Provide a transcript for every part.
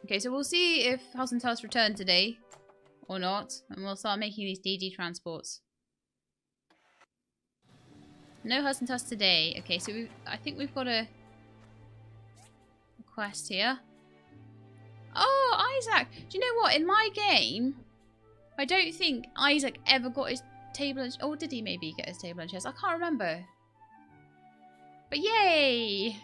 Okay, so we'll see if Huss and Tuss return today or not, and we'll start making these DD transports. No Huss and Tuss today. Okay, so I think we've got a quest here. Oh, Isaac! Do you know what? In my game, I don't think Isaac ever got his table and... Oh, did he maybe get his table and chairs? I can't remember. But yay!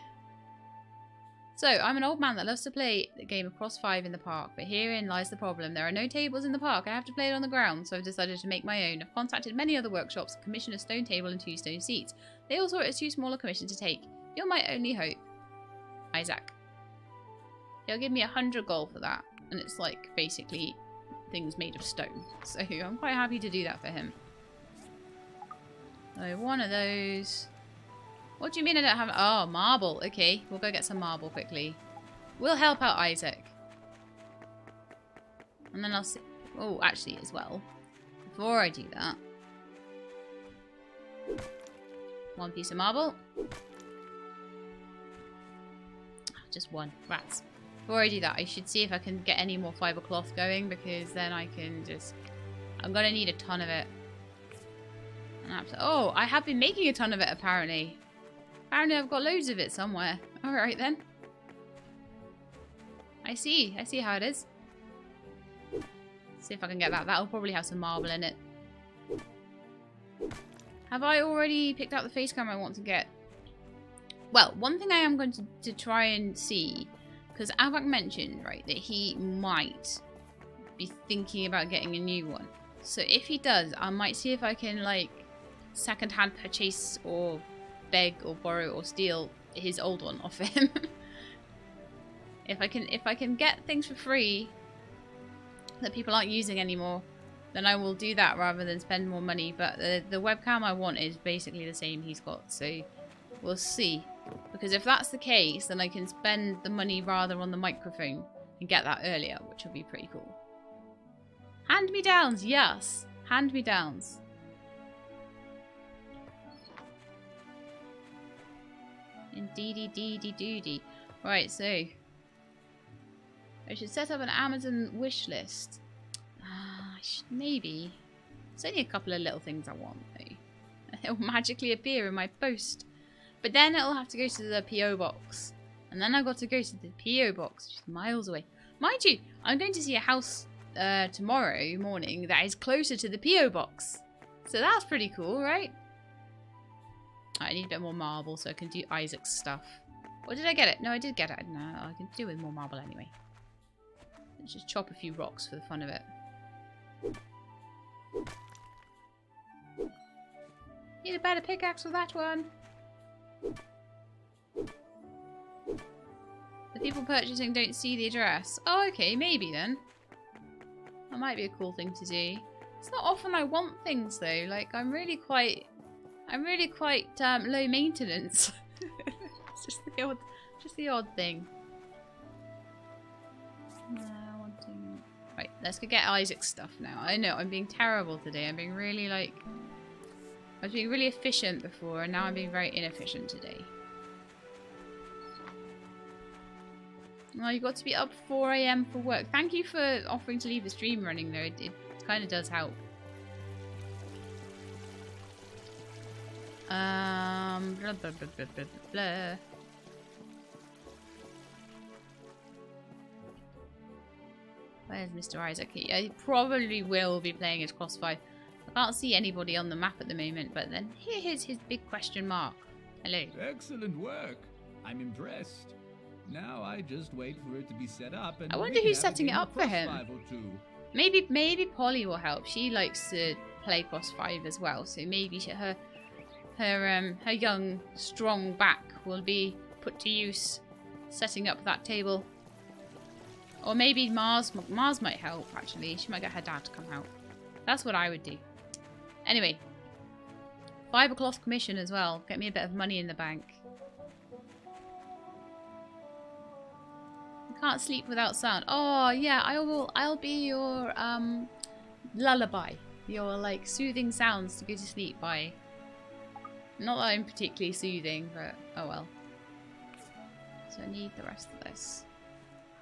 So, I'm an old man that loves to play the game of Cross 5 in the park, but herein lies the problem. There are no tables in the park. I have to play it on the ground, so I've decided to make my own. I've contacted many other workshops and commissioned a stone table and 2 stone seats. They all saw it as too small a commission to take. You're my only hope. Isaac. He'll give me 100 gold for that, and it's like, basically, things made of stone. So, I'm quite happy to do that for him. So, one of those... What do you mean I don't have... Oh, marble. Okay, we'll go get some marble quickly. We'll help out Isaac. And then I'll see... Oh, actually, as well. Before I do that... 1 piece of marble. Just 1. Rats. Before I do that, I should see if I can get any more fibre cloth going, because then I can just... I'm going to need a ton of it. Oh, I have been making a ton of it, apparently. Apparently I've got loads of it somewhere. Alright then. I see how it is. See if I can get that. That'll probably have some marble in it. Have I already picked out the face cam I want to get? Well, one thing I am going to try and see, because Avak mentioned, right, that he might be thinking about getting a new one. So if he does, I might see if I can, like, second-hand purchase or beg or borrow or steal his old one off him. if I can get things for free that people aren't using anymore, then I will do that rather than spend more money. But the webcam I want is basically the same he's got, so we'll see. Because if that's the case, then I can spend the money rather on the microphone and get that earlier, which will be pretty cool. Hand-me-downs, yes! Hand-me-downs. Indeedy-deedy-doody. Right, so I should set up an Amazon wish list. I should maybe. It's only a couple of little things I want, though. It'll magically appear in my post. But then it'll have to go to the PO box. And then I've got to go to the PO box, which is miles away. Mind you, I'm going to see a house tomorrow morning that is closer to the PO box. So that's pretty cool, right? I need a bit more marble so I can do Isaac's stuff. Or did I get it? No, I did get it. No, I can do with more marble anyway. Let's just chop a few rocks for the fun of it. Need a better pickaxe for that one. The people purchasing don't see the address. Oh, okay, maybe then. That might be a cool thing to do. It's not often I want things though. Like, I'm really quite low maintenance. It's just the odd thing. Right, let's go get Isaac's stuff now. I know I'm being terrible today. I'm being really I was being really efficient before, and now I'm being very inefficient today. Well, you've got to be up 4 AM for work. Thank you for offering to leave the stream running though. It kind of does help. Blah, blah, blah, blah, blah, blah. Where's Mr. Isaac? He probably will be playing as Cross 5. I can't see anybody on the map at the moment, but then here's his big question mark. Hello. Excellent work. I'm impressed. Now I just wait for it to be set up. And I wonder who's setting it up for him. Maybe Polly will help. She likes to play Cross 5 as well, so maybe her young, strong back will be put to use setting up that table. Or maybe Mars might help, actually. She might get her dad to come help. That's what I would do. Anyway. Fibre cloth commission as well. Get me a bit of money in the bank. I can't sleep without sound. Oh, yeah, I'll be your, lullaby. Your, like, soothing sounds to go to sleep by. Not that I'm particularly soothing, but oh well. So I need the rest of this.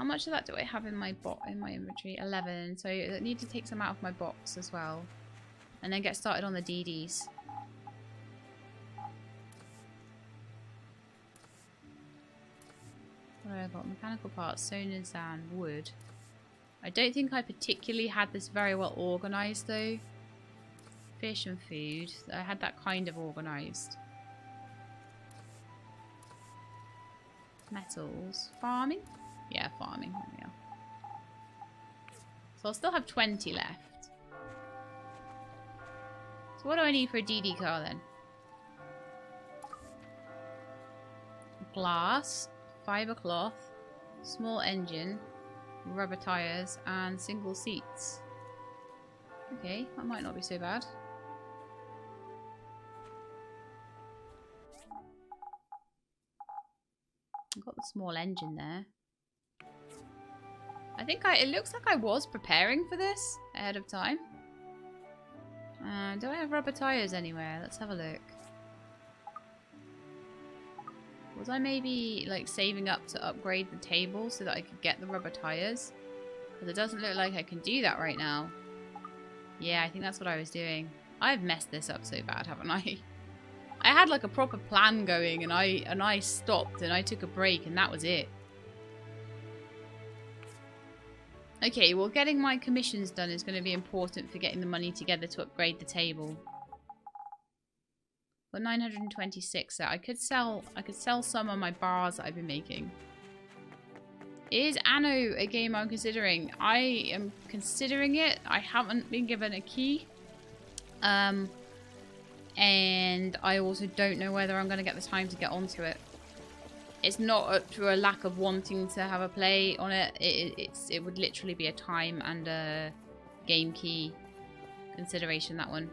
How much of that do I have in my inventory? 11. So I need to take some out of my box as well. And then get started on the DDs. What have I got? Mechanical parts, sonars and wood. I don't think I particularly had this very well organised though. Fish and food. I had that kind of organised. Metals. Farming? Yeah, farming. There we are. So I'll still have 20 left. So what do I need for a DD car then? Glass, fibre cloth, small engine, rubber tyres, and single seats. Okay, that might not be so bad. I've got the small engine there. I think it looks like I was preparing for this ahead of time. Do I have rubber tyres anywhere? Let's have a look. Was I maybe like saving up to upgrade the table so that I could get the rubber tyres? Because it doesn't look like I can do that right now. Yeah, I think that's what I was doing. I've messed this up so bad, haven't I? I had like a proper plan going and I stopped and I took a break and that was it. Okay, well getting my commissions done is going to be important for getting the money together to upgrade the table. Got 926 there. I could sell some of my bars that I've been making. Is Anno a game I'm considering? I am considering it. I haven't been given a key. And I also don't know whether I'm going to get the time to get onto it. It's not through a lack of wanting to have a play on it. It would literally be a time and a game key consideration, that one.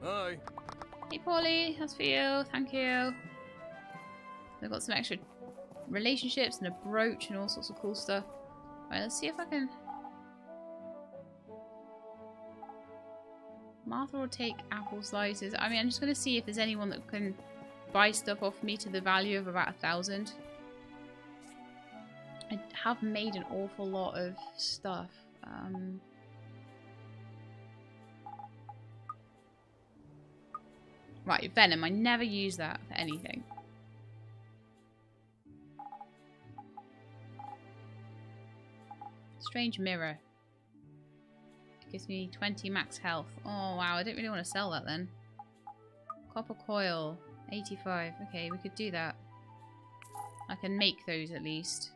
Hi. Hey Paulie, that's for you. Thank you. I've got some extra relationships and a brooch and all sorts of cool stuff. Right, let's see if I can... Martha will take apple slices. I mean, I'm just going to see if there's anyone that can buy stuff off me to the value of about 1,000. I have made an awful lot of stuff. Right, venom. I never use that for anything. Strange mirror. It gives me 20 max health. Oh wow, I don't really want to sell that then. Copper coil, 85. Okay, we could do that. I can make those at least.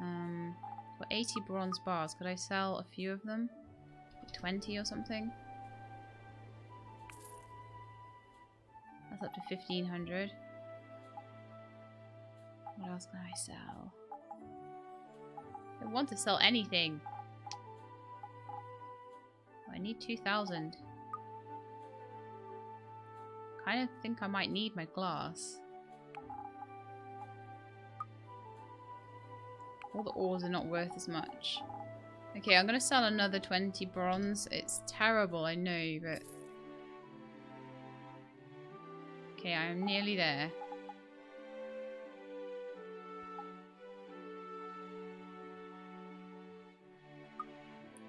Got 80 bronze bars. Could I sell a few of them? 20 or something? That's up to 1,500. What else can I sell? I don't want to sell anything. I need 2,000. Kind of think I might need my glass. All the ores are not worth as much. Okay, I'm gonna sell another 20 bronze. It's terrible, I know, but... Okay, I am nearly there.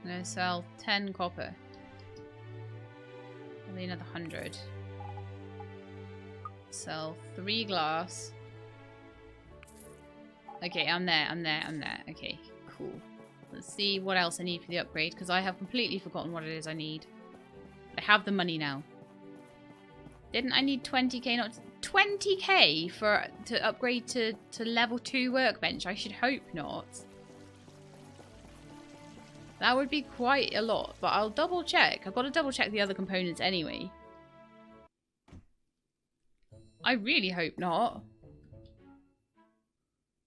I'm gonna sell 10 copper. Only another 100. Sell 3 glass. Okay, I'm there. Okay, cool. Let's see what else I need for the upgrade, because I have completely forgotten what it is I need. I have the money now. Didn't I need 20k? Not 20k to upgrade to level 2 workbench? I should hope not. That would be quite a lot, but I'll double check. I've got to double check the other components anyway. I really hope not.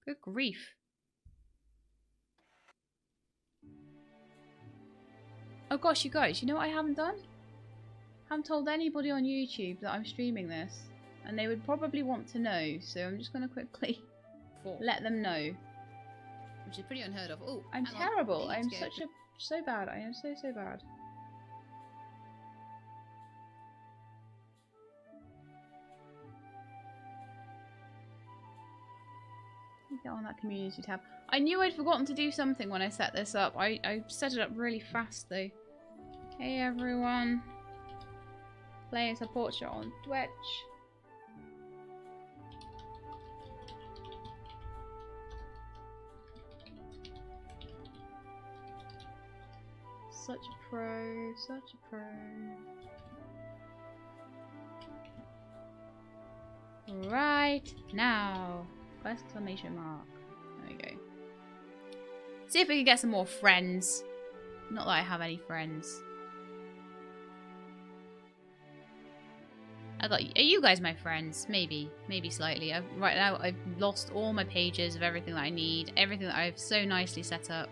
Good grief. Oh gosh, you guys, you know what I haven't done? I haven't told anybody on YouTube that I'm streaming this. And they would probably want to know, so I'm just going to quickly let them know. Which is pretty unheard of. Oh, I'm terrible. I'm so bad. I am so bad. Get on that community tab. I knew I'd forgotten to do something when I set this up. I set it up really fast though. Hey everyone. Play as a Portia on Twitch. Such a pro, such a pro. Right now. Exclamation mark. There we go. See if we can get some more friends. Not that I have any friends. Are you guys my friends? Maybe. Maybe slightly. Right now I've lost all my pages of everything that I need. Everything that I've so nicely set up.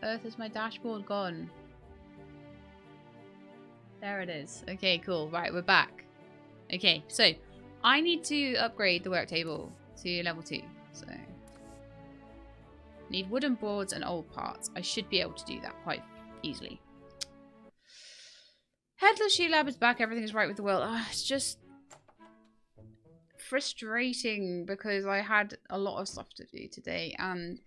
Earth is my dashboard gone. There it is. Okay, cool. Right, we're back. Okay, so I need to upgrade the work table to level 2. So need wooden boards and old parts. I should be able to do that quite easily. Headless Shoe Lab is back. Everything is right with the world. It's just frustrating because I had a lot of stuff to do today, and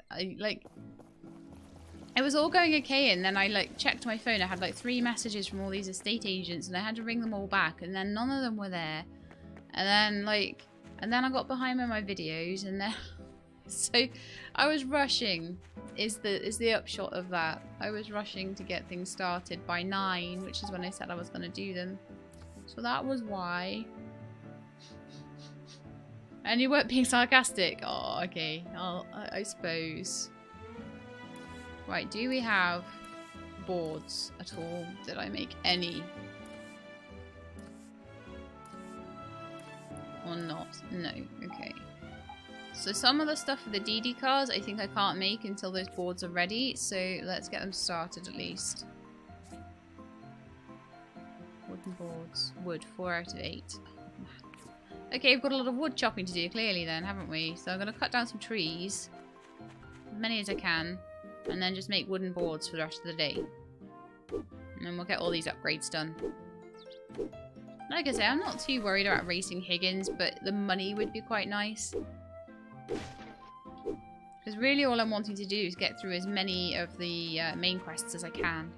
it was all going okay, and then I checked my phone. I had 3 messages from all these estate agents, and I had to ring them all back, and then none of them were there. And then and then I got behind with my videos, and then so I was rushing. Is the upshot of that? I was rushing to get things started by 9, which is when I said I was going to do them. So that was why. And you weren't being sarcastic. Oh, okay. I suppose. Right, do we have boards at all? Did I make any? Or not? No. Okay. So some of the stuff for the DD cars I think I can't make until those boards are ready. So let's get them started at least. Wooden boards. Wood. 4 out of 8. Okay, we've got a lot of wood chopping to do clearly then, haven't we? So I'm going to cut down some trees. As many as I can. And then just make wooden boards for the rest of the day. And then we'll get all these upgrades done. Like I say, I'm not too worried about racing Higgins, but the money would be quite nice. Because really all I'm wanting to do is get through as many of the main quests as I can.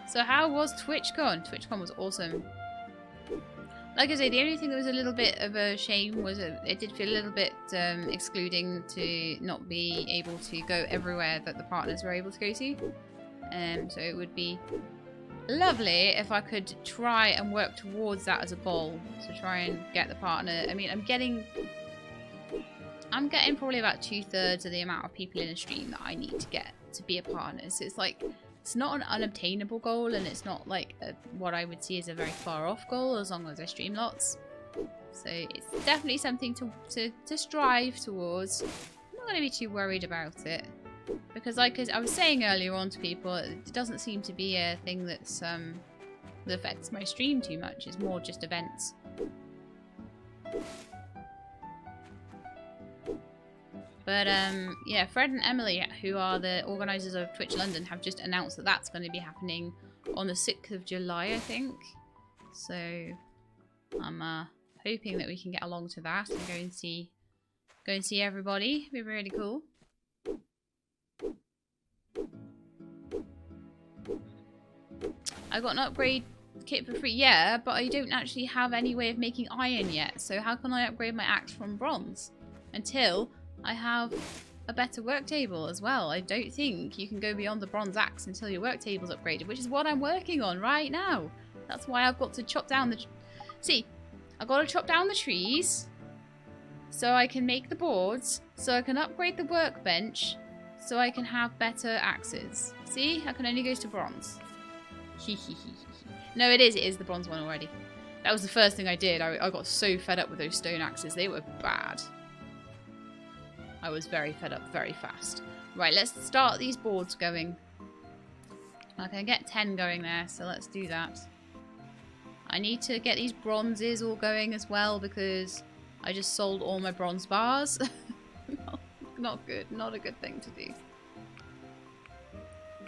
So how was TwitchCon? TwitchCon was awesome. Like I say, the only thing that was a little bit of a shame was it did feel a little bit excluding to not be able to go everywhere that the partners were able to go to. So it would be lovely if I could try and work towards that as a goal. To try and get the partner. I mean, I'm getting probably about 2/3 of the amount of people in a stream that I need to get to be a partner. So it's it's not an unobtainable goal, and it's not what I would see as a very far off goal as long as I stream lots. So it's definitely something to strive towards. I'm not going to be too worried about it. Because I was saying earlier on to people, it doesn't seem to be a thing that affects my stream too much. It's more just events. But yeah, Fred and Emily, who are the organisers of Twitch London, have just announced that that's going to be happening on the 6th of July, I think. So I'm hoping that we can get along to that and go and see everybody. It'd be really cool. I got an upgrade kit for free, yeah, but I don't actually have any way of making iron yet. So how can I upgrade my axe from bronze until I have a better work table as well? I don't think you can go beyond the bronze axe until your work table's upgraded, which is what I'm working on right now. That's why I've got to chop down the... See, I've got to chop down the trees so I can make the boards, so I can upgrade the workbench, so I can have better axes. See, I can only go to bronze. No, it is the bronze one already. That was the first thing I did. I got so fed up with those stone axes. They were bad. I was very fed up very fast. Right, let's start these boards going. I can get 10 going there, so let's do that. I need to get these bronzes all going as well because I just sold all my bronze bars. Not good. Not a good thing to do.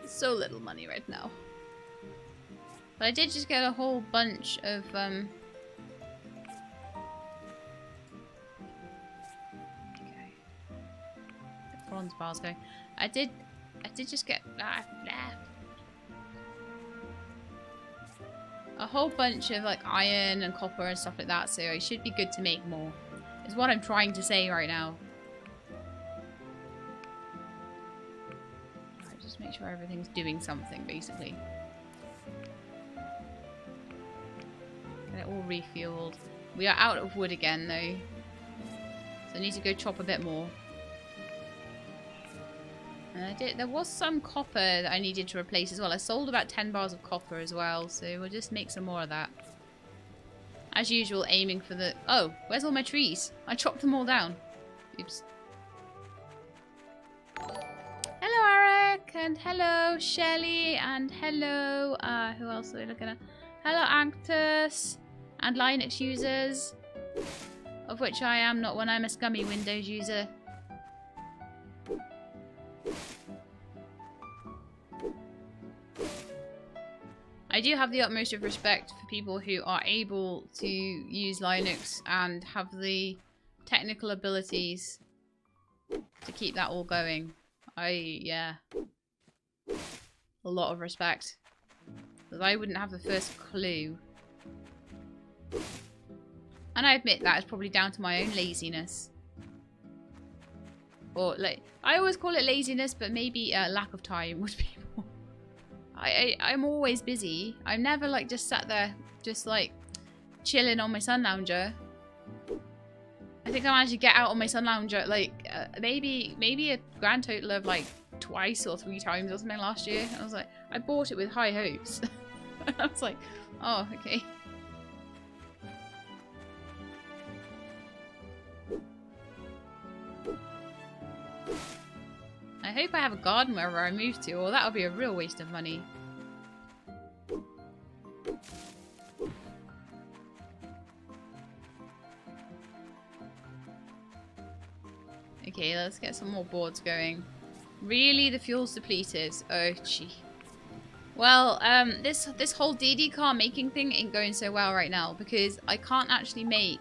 So little money right now. But I did just get a whole bunch of okay. The bronze bars going. I did just get a whole bunch of like iron and copper and stuff like that, so I should be good to make more. Is what I'm trying to say right now. Right, just make sure everything's doing something basically. Get it all refueled. We are out of wood again though. So I need to go chop a bit more. And there was some copper that I needed to replace as well. I sold about 10 bars of copper as well, so we'll just make some more of that. As usual, aiming for the... Oh, where's all my trees? I chopped them all down. Oops. Hello, Eric, and hello, Shelly, and hello, who else are we looking at? Hello, Anctus, and Linux users, of which I am not when I'm a scummy Windows user. I do have the utmost of respect for people who are able to use Linux and have the technical abilities to keep that all going. Yeah. A lot of respect. Because I wouldn't have the first clue. And I admit that is probably down to my own laziness. Or, like, I always call it laziness, but maybe lack of time would be more. I'm always busy. I'm never like just sat there, just like chilling on my sun lounger. I think I managed to get out on my sun lounger like maybe a grand total of like twice or 3 times or something last year. I was like, I bought it with high hopes. I was like, oh, okay. I hope I have a garden wherever I move to, or that would be a real waste of money. Okay, let's get some more boards going. Really, the fuel's depleted. Oh, gee. Well, this whole DD car making thing ain't going so well right now because I can't actually make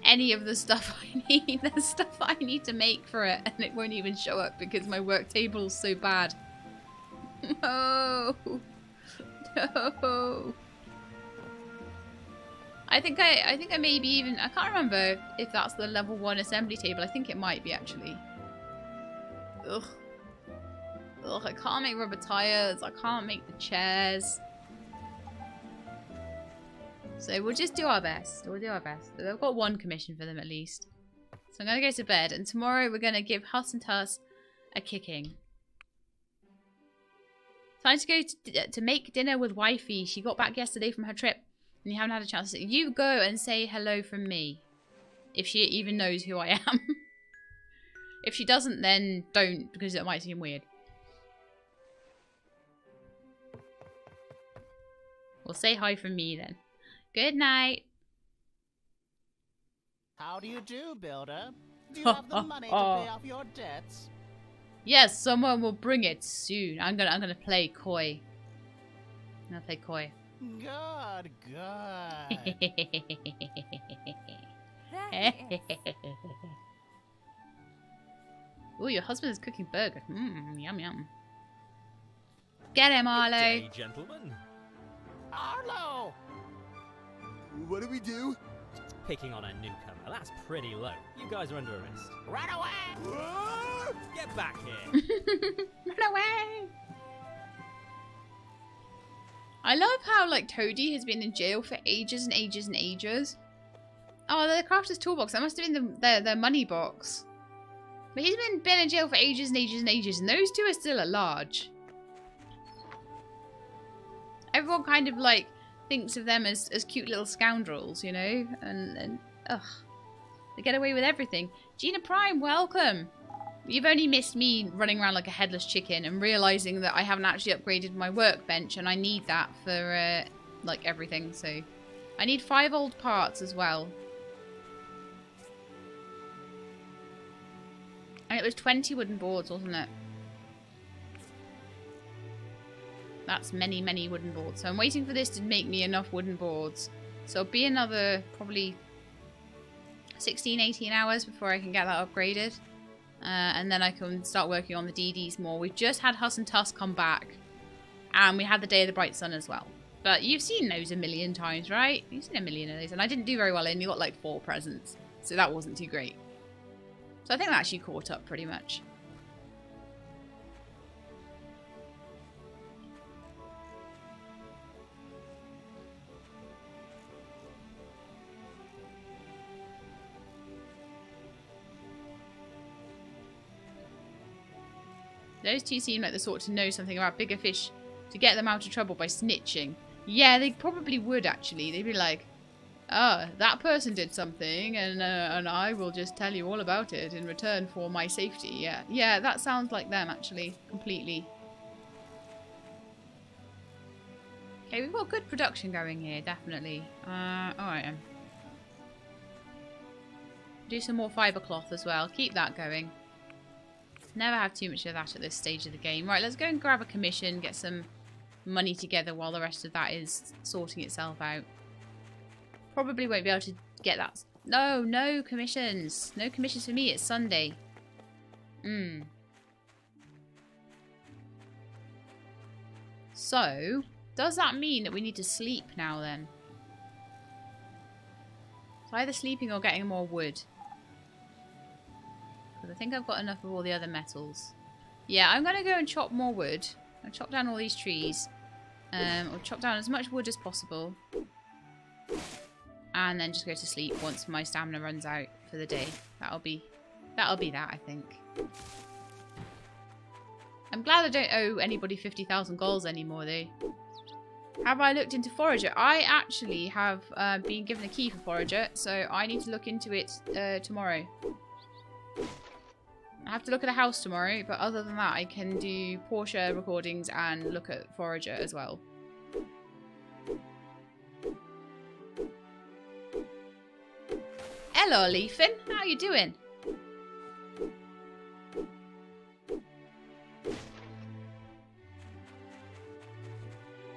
any of the stuff I need. There's stuff I need to make for it and it won't even show up because my work table is so bad. No. No. I think I maybe even, I can't remember if that's the level 1 assembly table. I think it might be actually. Ugh. Ugh, I can't make rubber tires. I can't make the chairs. So we'll just do our best. We'll do our best. I've got 1 commission for them at least. So I'm going to go to bed. And tomorrow we're going to give Huss and Tuss a kicking. Time to go to make dinner with wifey. She got back yesterday from her trip. And you haven't had a chance to say, you go and say hello from me. If she even knows who I am. If she doesn't, then don't. Because it might seem weird. Well, say hi from me then. Good night. How do you do, builder? Do you have the money to pay off your debts? Yes, someone will bring it soon. I'm gonna play coy. I'm gonna play coy. Good, good. Ooh, your husband is cooking burger. Mmm, yum yum. Get him, Arlo. Good day, gentlemen. Arlo! What do we do? Picking on a newcomer, that's pretty low. You guys are under arrest. Run away! Get back here! Run away! I love how, like, Toadie has been in jail for ages and ages and ages. Oh, the crafter's toolbox. That must have been the money box. But he's been in jail for ages and ages and ages, and those two are still at large. Everyone kind of, like, thinks of them as cute little scoundrels, you know? And ugh. They get away with everything. Gina Prime, welcome! You've only missed me running around like a headless chicken and realising that I haven't actually upgraded my workbench and I need that for, like, everything, so... I need 5 old parts as well. And it was 20 wooden boards, wasn't it? that's many, many wooden boards. So I'm waiting for this to make me enough wooden boards. So it'll be another probably 16, 18 hours before I can get that upgraded. And then I can start working on the DDs more. We've just had Huss and Tuss come back. And we had the Day of the Bright Sun as well. But you've seen those a million times, right? You've seen a million of those. And I didn't do very well, I only got like 4 presents. So that wasn't too great. So I think that actually caught up pretty much. Those two seem like the sort to know something about bigger fish to get them out of trouble by snitching. Yeah, they probably would actually. They'd be like, oh, that person did something and I will just tell you all about it in return for my safety. Yeah, yeah, that sounds like them actually, completely. Okay, we've got good production going here, definitely. Alright then. Do some more fibre cloth as well. Keep that going. Never have too much of that at this stage of the game. Right, let's go and grab a commission, get some money together while the rest of that is sorting itself out. Probably won't be able to get that. No, no commissions. No commissions for me. It's Sunday. So, does that mean that we need to sleep now then? It's either sleeping or getting more wood. Because I think I've got enough of all the other metals. Yeah, I'm going to go and chop more wood. I'll chop down all these trees. Or chop down as much wood as possible. And then just go to sleep once my stamina runs out for the day. That'll be that, I think. I'm glad I don't owe anybody 50,000 goals anymore, though. Have I looked into Forager? I actually have been given a key for Forager, so I need to look into it tomorrow. I have to look at a house tomorrow, but other than that, I can do Portia recordings and look at Forager as well. Hello, Leafin. How you doing?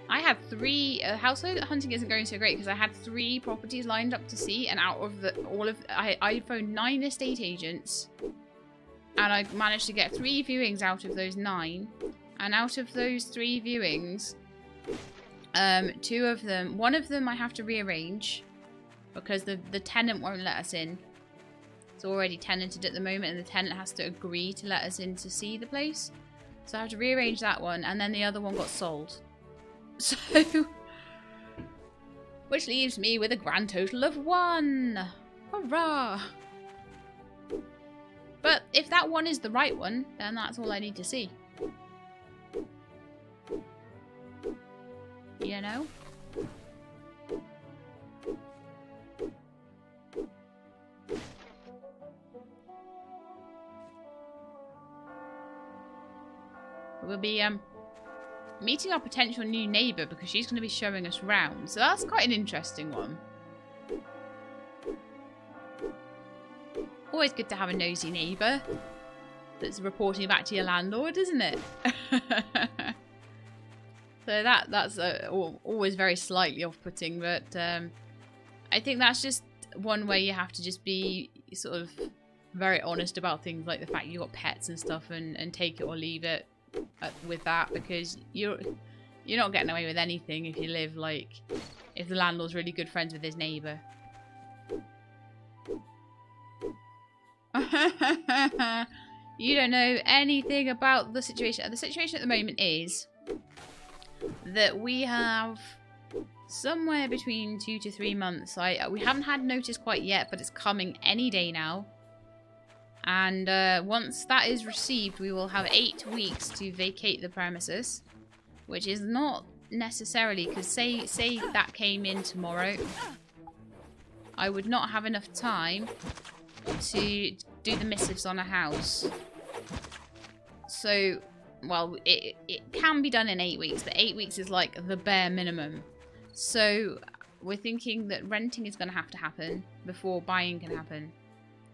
I had 3 household hunting isn't going so great because I had 3 properties lined up to see, and out of I phoned 9 estate agents, and I managed to get 3 viewings out of those 9. And out of those 3 viewings, 2 of them, one of them I have to rearrange because the tenant won't let us in. It's already tenanted at the moment, and the tenant has to agree to let us in to see the place. So I have to rearrange that one, and then the other one got sold. So, which leaves me with a grand total of 1. Hurrah! But if that one is the right one, then that's all I need to see. You know? We'll be meeting our potential new neighbour because she's going to be showing us round. So that's quite an interesting one. Always good to have a nosy neighbour that's reporting back to your landlord, isn't it? So that's always very slightly off-putting, but I think that's just one way you have to just be sort of very honest about things like the fact you've got pets and stuff, and take it or leave it with that, because you're not getting away with anything if you live like, if the landlord's really good friends with his neighbour. You don't know anything about the situation. The situation at the moment is that we have somewhere between 2 to 3 months. We haven't had notice quite yet, but it's coming any day now. And once that is received, we will have 8 weeks to vacate the premises, which is not necessarily, because say that came in tomorrow, I would not have enough time to do the missives on a house. So, well, it can be done in 8 weeks, but 8 weeks is like the bare minimum. So we're thinking that renting is going to have to happen before buying can happen.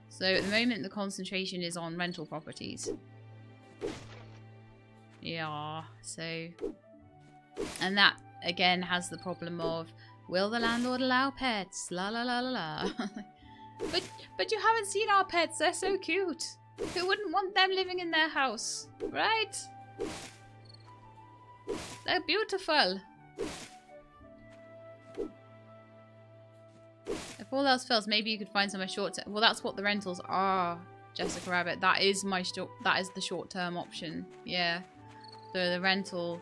So at the moment, the concentration is on rental properties. Yeah, so And that, again, has the problem of, will the landlord allow pets? La la la la la. But you haven't seen our pets. They're so cute. Who wouldn't want them living in their house? Right? They're beautiful. If all else fails, maybe you could find somewhere short term. Well, that's what the rentals are, Jessica Rabbit. That is the short-term option. Yeah. So the rentals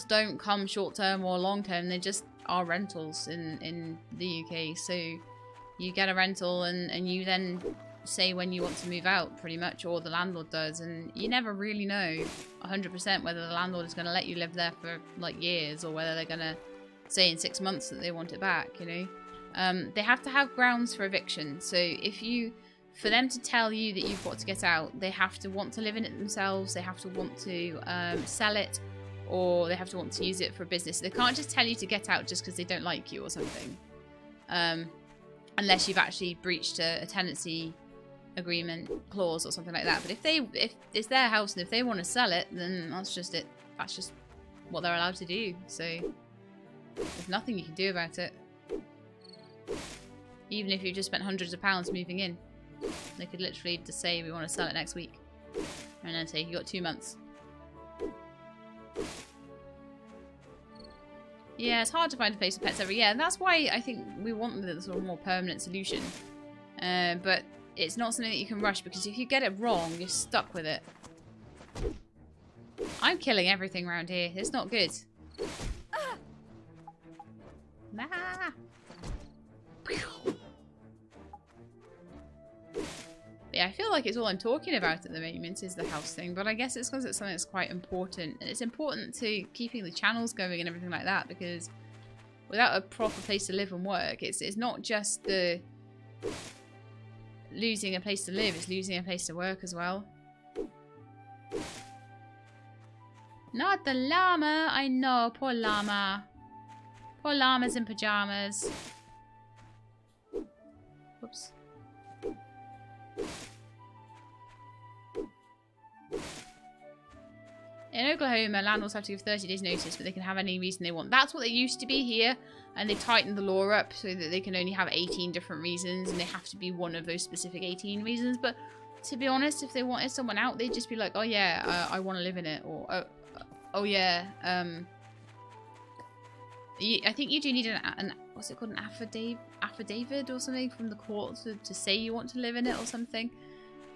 don't come short-term or long-term. They just are rentals in the UK. So you get a rental and you then say when you want to move out, pretty much, or the landlord does. And you never really know 100% whether the landlord is going to let you live there for like years, or whether they're going to say in 6 months that they want it back, you know. They have to have grounds for eviction. So for them to tell you that you've got to get out, they have to want to live in it themselves, they have to want to sell it, or they have to want to use it for business. They can't just tell you to get out just because they don't like you or something. Unless you've actually breached a tenancy agreement clause or something like that. But if it's their house and if they want to sell it, then that's just it. That's just what they're allowed to do. So there's nothing you can do about it. Even if you just spent hundreds of pounds moving in, they could literally just say we want to sell it next week, and then say you got 2 months. Yeah, it's hard to find a place for pets ever. Yeah, and that's why I think we want the sort of more permanent solution. But it's not something that you can rush, because if you get it wrong, you're stuck with it. I'm killing everything around here. It's not good. Ah. Yeah, I feel like it's all I'm talking about at the moment is the house thing, but I guess it's because it's something that's quite important. And it's important to keeping the channels going and everything like that, because without a proper place to live and work, it's not just the losing a place to live, it's losing a place to work as well. Not the llama! I know, poor llama. Poor llamas in pajamas. Whoops. In Oklahoma, landlords have to give 30 days notice, but they can have any reason they want. That's what they used to be here, and they tightened the law up so that they can only have 18 different reasons, and they have to be one of those specific 18 reasons. But to be honest, if they wanted someone out, they'd just be like, oh yeah, I want to live in it, or oh yeah, I think you do need an what's it called, an affidavit or something from the court to say you want to live in it or something.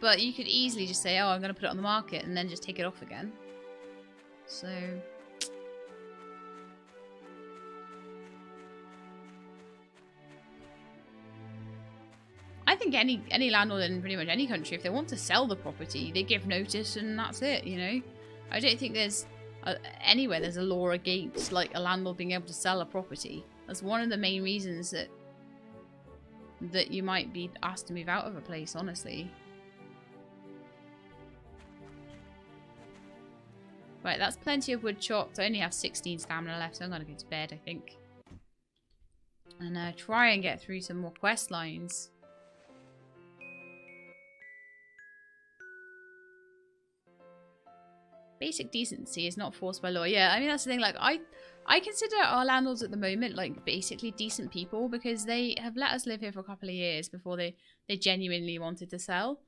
But you could easily just say, oh, I'm going to put it on the market, and then just take it off again. So I think any landlord in pretty much any country, if they want to sell the property, they give notice and that's it, you know. I don't think there's anywhere there's a law against like a landlord being able to sell a property. That's one of the main reasons that you might be asked to move out of a place, honestly. Right, that's plenty of wood chopped. I only have 16 stamina left, so I'm going to go to bed, I think. And try and get through some more quest lines. Basic decency is not forced by law. Yeah, I mean, that's the thing. Like, I consider our landlords at the moment, like, basically decent people, because they have let us live here for a couple of years before they genuinely wanted to sell.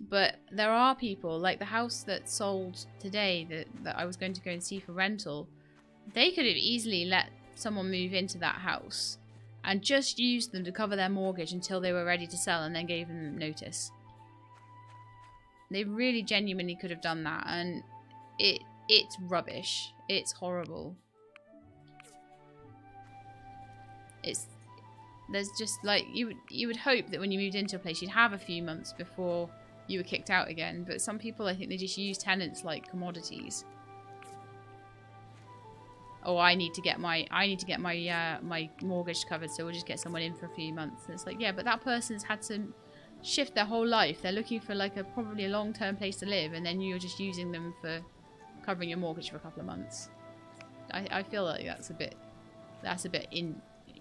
But there are people, like the house that sold today that I was going to go and see for rental, they could have easily let someone move into that house and just used them to cover their mortgage until they were ready to sell, and then gave them notice. They really genuinely could have done that, and it's rubbish. It's horrible. There's just like, you would hope that when you moved into a place you'd have a few months before you were kicked out again, but some people, I think they just use tenants like commodities. Oh, I need to get my my mortgage covered, so we'll just get someone in for a few months. And it's like, yeah, but that person's had to shift their whole life. They're looking for like probably a long-term place to live, and then you're just using them for covering your mortgage for a couple of months. I feel like that's a bit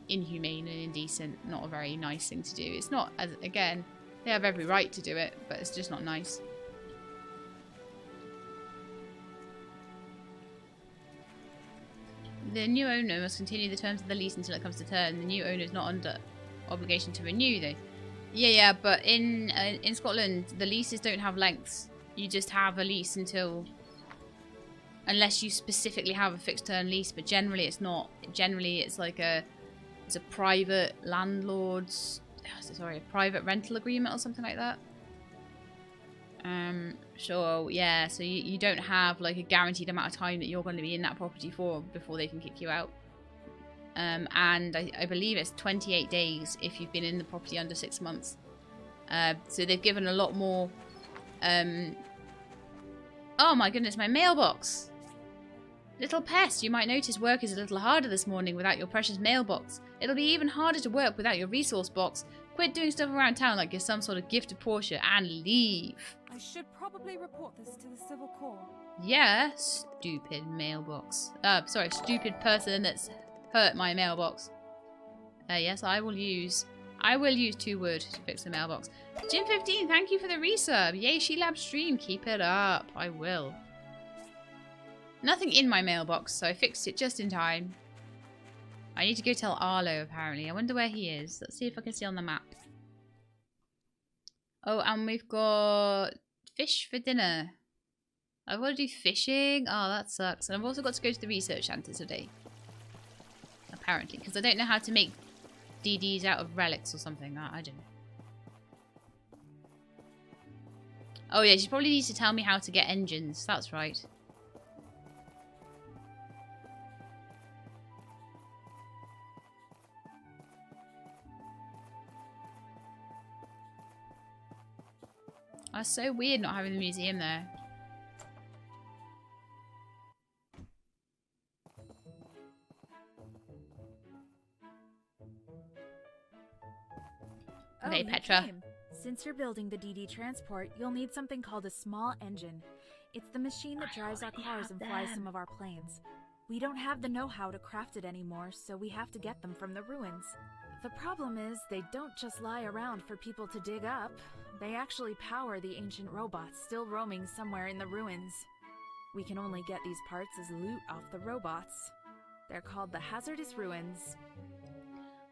inhumane and indecent. Not a very nice thing to do. It's not, again, they have every right to do it, but it's just not nice. The new owner must continue the terms of the lease until it comes to term. The new owner is not under obligation to renew, though. Yeah, but in Scotland, the leases don't have lengths. You just have a lease until... Unless you specifically have a fixed term lease, but generally it's not. Generally it's like it's a private landlord's... Sorry, a private rental agreement or something like that. So yeah, so you don't have like a guaranteed amount of time that you're going to be in that property for before they can kick you out. And I believe it's 28 days if you've been in the property under 6 months. So they've given a lot more... Oh my goodness, my mailbox! Little pest, you might notice work is a little harder this morning without your precious mailbox. It'll be even harder to work without your resource box. Quit doing stuff around town like you're some sort of gift to Portia and leave. I should probably report this to the civil court. Yeah, stupid mailbox. Sorry, stupid person that's hurt my mailbox. Yes, I will use 2 wood to fix the mailbox. Jim15, thank you for the resub. Yay, She-Lab stream. Keep it up. I will. Nothing in my mailbox, so I fixed it just in time. I need to go tell Arlo, apparently. I wonder where he is. Let's see if I can see on the map. Oh, and we've got fish for dinner. I've got to do fishing. Oh, that sucks. And I've also got to go to the research centre today. Apparently, because I don't know how to make DDs out of relics or something. I don't know. Oh yeah, she probably needs to tell me how to get engines. That's right. That's so weird not having the museum there. Okay, Petra. Came. Since you're building the DD transport, you'll need something called a small engine. It's the machine that drives our cars and flies some of our planes. We don't have the know-how to craft it anymore, so we have to get them from the ruins. The problem is, they don't just lie around for people to dig up. They actually power the ancient robots still roaming somewhere in the ruins. We can only get these parts as loot off the robots. They're called the hazardous ruins.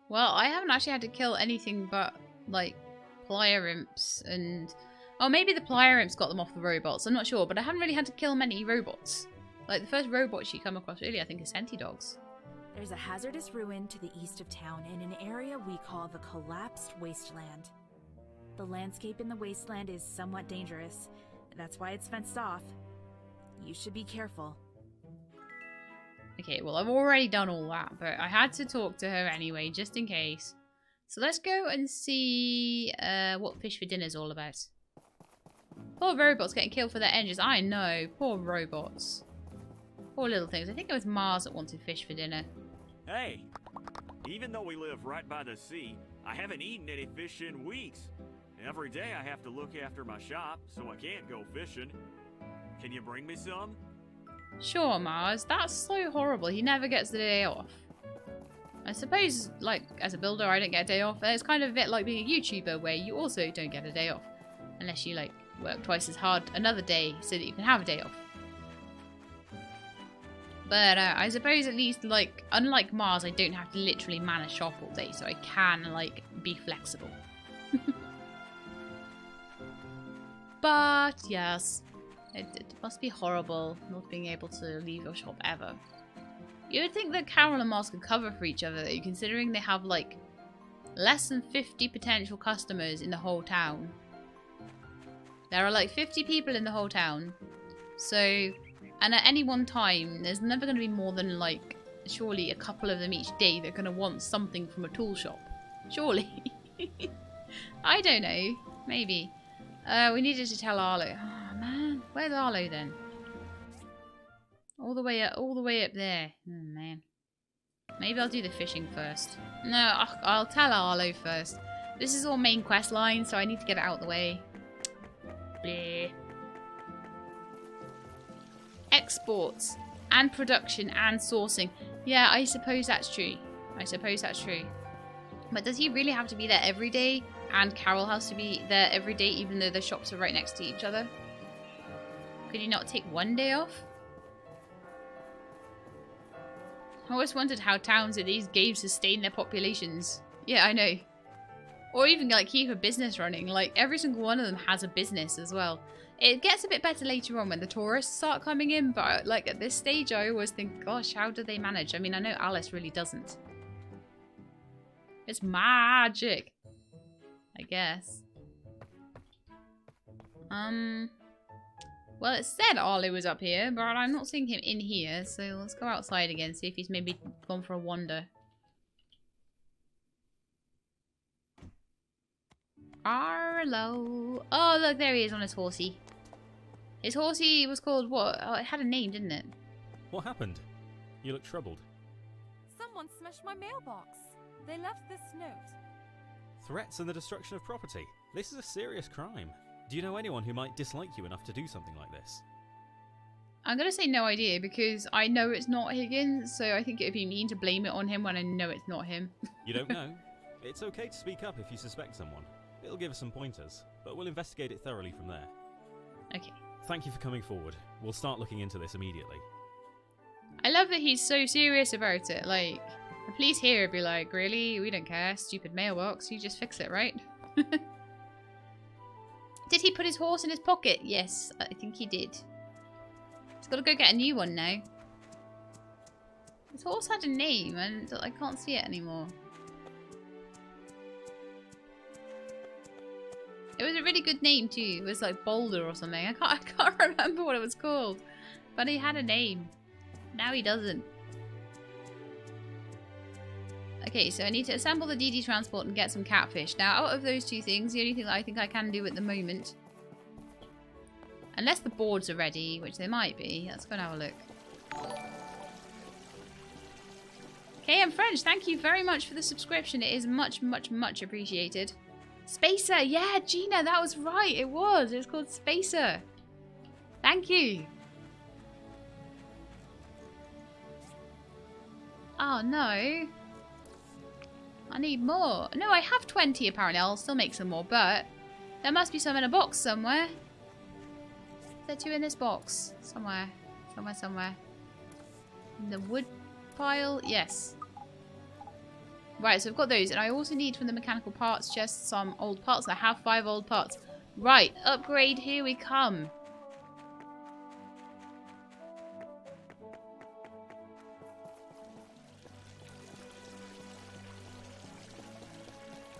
Well, I haven't actually had to kill anything but, like, plier imps and... Oh, maybe the plier imps got them off the robots. I'm not sure, but I haven't really had to kill many robots. Like, the first robots you come across, really, I think, is Sentidogs. There's a hazardous ruin to the east of town in an area we call the Collapsed Wasteland. The landscape in the wasteland is somewhat dangerous. That's why it's fenced off. You should be careful. Okay, well, I've already done all that, but I had to talk to her anyway, just in case. So let's go and see what Fish for Dinner's all about. Poor robots getting killed for their engines. I know, poor robots. Poor little things. I think it was Mars that wanted fish for dinner. Hey, even though we live right by the sea, I haven't eaten any fish in weeks. Every day I have to look after my shop, so I can't go fishing. Can you bring me some? Sure, Mars. That's so horrible. He never gets the day off. I suppose, like, as a builder, I don't get a day off. It's kind of a bit like being a YouTuber, where you also don't get a day off. Unless you, like, work twice as hard another day so that you can have a day off. But I suppose at least, like, unlike Mars, I don't have to literally man a shop all day, so I can, like, be flexible. But, yes, it must be horrible not being able to leave your shop ever. You would think that Carol and Mars could cover for each other, though, considering they have, like, less than 50 potential customers in the whole town. There are, like, 50 people in the whole town. So, and at any one time, there's never going to be more than, like, surely a couple of them each day that are going to want something from a tool shop. Surely. I don't know. Maybe. We needed to tell Arlo. Oh, man. Where's Arlo, then? All the way up there. Oh, man. Maybe I'll do the fishing first. No, I'll tell Arlo first. This is all main quest line, so I need to get it out of the way. Bleh. Exports and production and sourcing. Yeah, I suppose that's true. But does he really have to be there every day? And Carol has to be there every day, even though the shops are right next to each other? Could you not take one day off? I always wondered how towns in these games sustain their populations. Yeah, I know. Or even like keep a business running. Like every single one of them has a business as well. It gets a bit better later on when the tourists start coming in, but like at this stage I always think, gosh, how do they manage? I mean, I know Alice really doesn't. It's magic, I guess. Well, it said Arlo was up here, but I'm not seeing him in here, so let's go outside again, see if he's maybe gone for a wander. Arlo. Oh, look, there he is on his horsey. His horsey was called what? Oh, it had a name, didn't it? What happened? You look troubled. Someone smashed my mailbox. They left this note. Threats and the destruction of property. This is a serious crime. Do you know anyone who might dislike you enough to do something like this? I'm going to say no idea because I know it's not Higgins, so I think it would be mean to blame it on him when I know it's not him. You don't know? It's okay to speak up if you suspect someone. It'll give us some pointers, but we'll investigate it thoroughly from there. Okay. Thank you for coming forward. We'll start looking into this immediately. I love that he's so serious about it. Like, the police here would be like, really? We don't care. Stupid mailbox. You just fix it, right? Did he put his horse in his pocket? Yes, I think he did. He's got to go get a new one now. His horse had a name and I can't see it anymore. It was a really good name too. It was like Boulder or something. I can't remember what it was called. But he had a name. Now he doesn't. Okay, so I need to assemble the DD transport and get some catfish. Now, out of those two things, the only thing that I think I can do at the moment, unless the boards are ready, which they might be, let's go and have a look. Okay, I'm French. Thank you very much for the subscription. It is much, much, much appreciated. Spacer, yeah, Gina, that was right. It was called Spacer. Thank you. Oh, no. I need more. No, I have 20 apparently. I'll still make some more, but there must be some in a box somewhere. Is there two in this box? Somewhere. Somewhere. In the wood pile? Yes. Right, so I've got those. And I also need from the mechanical parts chest some old parts. I have 5 old parts. Right, upgrade, here we come.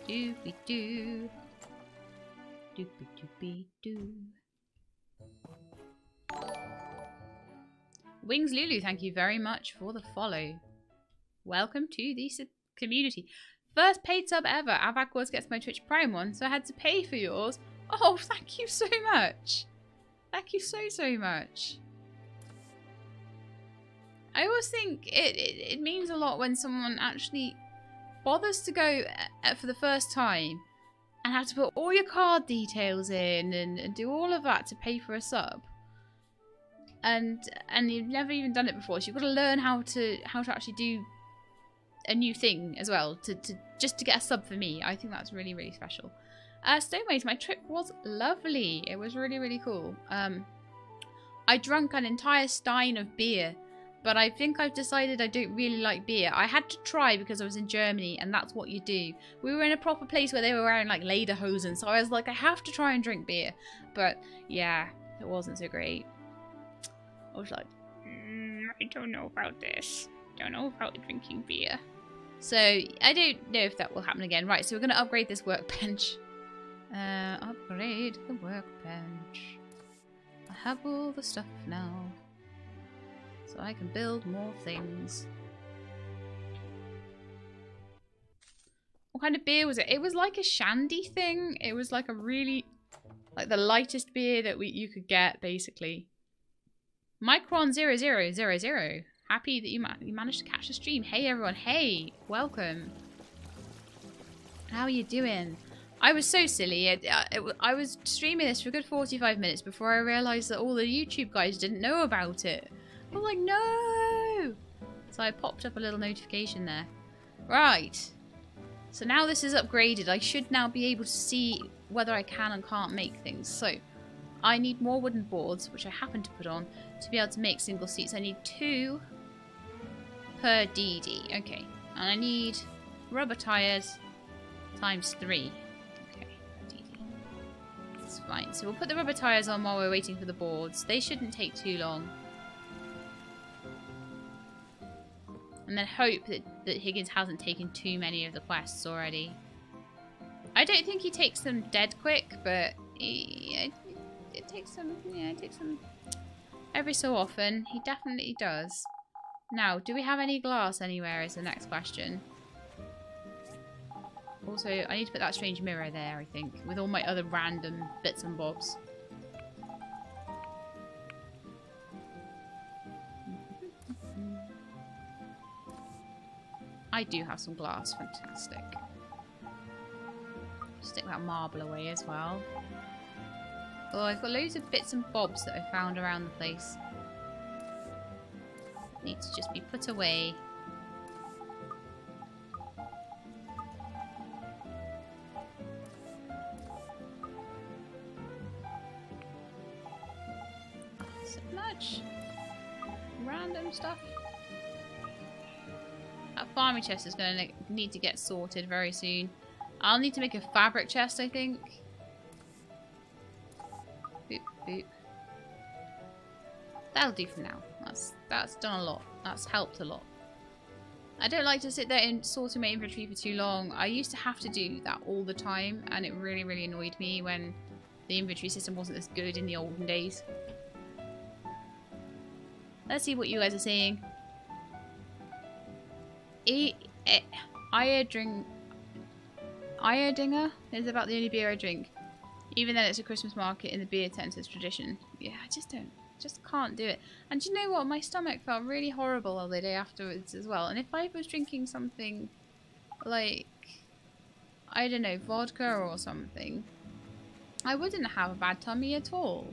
Doopy-doo. Doopy-doopy-doo. Wings Lulu, thank you very much for the follow. Welcome to the community. First paid sub ever. Avacors gets my Twitch Prime one, so I had to pay for yours. Oh, thank you so much. Thank you so, so much. I always think it means a lot when someone actually bothers to go for the first time and have to put all your card details in and do all of that to pay for a sub. And you've never even done it before, so you've got to learn how to actually do a new thing as well to just to get a sub for me. I think that's really, really special. Stoneways, my trip was lovely. It was really, really cool. I drank an entire stein of beer, but I think I've decided I don't really like beer. I had to try because I was in Germany, and that's what you do. We were in a proper place where they were wearing like lederhosen, so I was like, I have to try and drink beer. But yeah, it wasn't so great. I was like, I don't know about this. Don't know about drinking beer. So I don't know if that will happen again. Right, so we're going to upgrade this workbench. Upgrade the workbench. I have all the stuff now. So I can build more things. What kind of beer was it? It was like a shandy thing. It was like a really, like the lightest beer that you could get, basically. Micron 0000. Happy that you managed to catch the stream. Hey everyone, hey, welcome. How are you doing? I was so silly. I was streaming this for a good 45 minutes before I realised that all the YouTube guys didn't know about it. I was like, no! So I popped up a little notification there. Right. So now this is upgraded. I should now be able to see whether I can and can't make things. So I need more wooden boards, which I happen to put on, to be able to make single seats. I need 2 per DD. Okay. And I need rubber tires times 3. Okay, per DD. That's fine. So we'll put the rubber tires on while we're waiting for the boards. They shouldn't take too long. And then hope that Higgins hasn't taken too many of the quests already. I don't think he takes them dead quick, but it takes them, yeah, it takes them every so often. He definitely does. Now, do we have any glass anywhere is the next question. Also, I need to put that strange mirror there, I think, with all my other random bits and bobs. I do have some glass, fantastic. Stick that marble away as well. Oh, I've got loads of bits and bobs that I found around the place. Need to just be put away. So much random stuff. That farming chest is going to need to get sorted very soon. I'll need to make a fabric chest, I think. Boop, boop. That'll do for now. That's done a lot. That's helped a lot. I don't like to sit there and sorting my inventory for too long. I used to have to do that all the time, and it really, really annoyed me when the inventory system wasn't as good in the olden days. Let's see what you guys are saying. Eierdinger is about the only beer I drink. Even then it's a Christmas market in the beer tent as tradition. Yeah, I just can't do it. And do you know what? My stomach felt really horrible all the day afterwards as well. And if I was drinking something like, I don't know, vodka or something, I wouldn't have a bad tummy at all.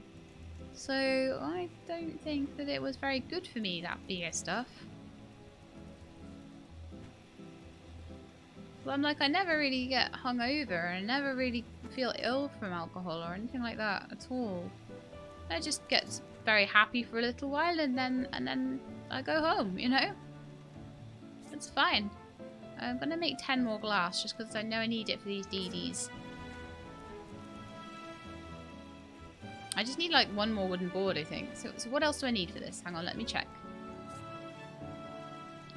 So I don't think that it was very good for me, that beer stuff. But I'm like, I never really get hungover, and I never really feel ill from alcohol or anything like that at all. I just get very happy for a little while, and then I go home, you know? It's fine. I'm gonna make 10 more glass just because I know I need it for these DDs. I just need like one more wooden board, I think. So what else do I need for this? Hang on, let me check.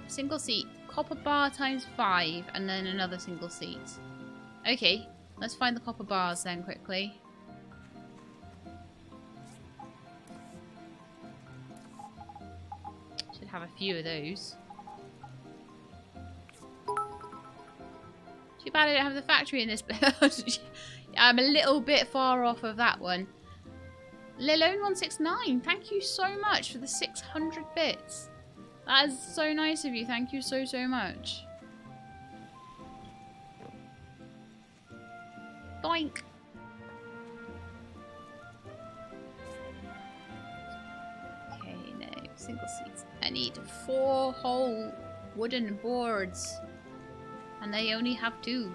Single seat. Copper bar times 5 and then another single seat. Okay, let's find the copper bars then quickly. Should have a few of those. Too bad I don't have the factory in this build. I'm a little bit far off of that one. Lilone169, thank you so much for the 600 bits. That is so nice of you. Thank you so, so much. Boink. Okay, no. Single seats. I need 4 whole wooden boards. And they only have 2.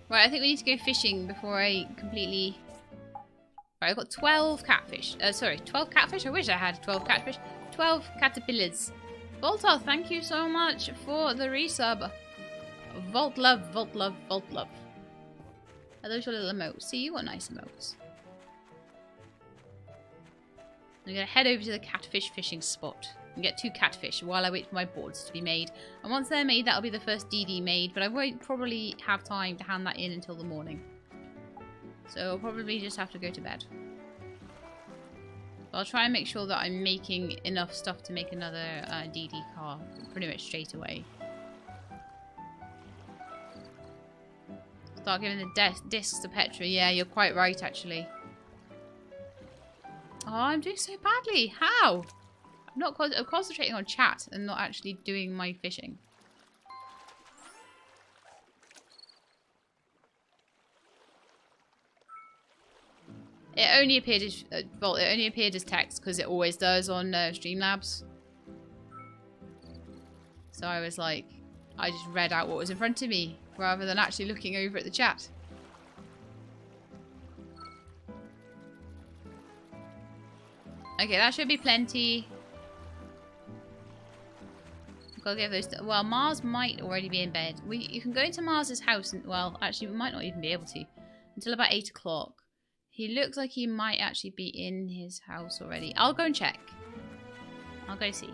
Right, I think we need to go fishing before I completely... Right, I've got 12 catfish. Sorry, 12 catfish? I wish I had 12 catfish. 12 caterpillars. Volta, thank you so much for the resub. Vault love, vault love, vault love. Are those your little emotes? See, you got nice emotes. I'm going to head over to the catfish fishing spot and get 2 catfish while I wait for my boards to be made. And once they're made, that'll be the first DD made, but I won't probably have time to hand that in until the morning. So I'll probably just have to go to bed. I'll try and make sure that I'm making enough stuff to make another DD car pretty much straight away. Start giving the discs to Petra. Yeah, you're quite right, actually. Oh, I'm doing so badly. How? I'm concentrating on chat and not actually doing my fishing. It only appeared as it only appeared as text because it always does on Streamlabs. So I was like, I just read out what was in front of me rather than actually looking over at the chat. Okay, that should be plenty. Go give those. Well, Mars might already be in bed. You can go into Mars's house and, well, actually, we might not even be able to until about 8 o'clock. He looks like he might actually be in his house already. I'll go and check. I'll go see.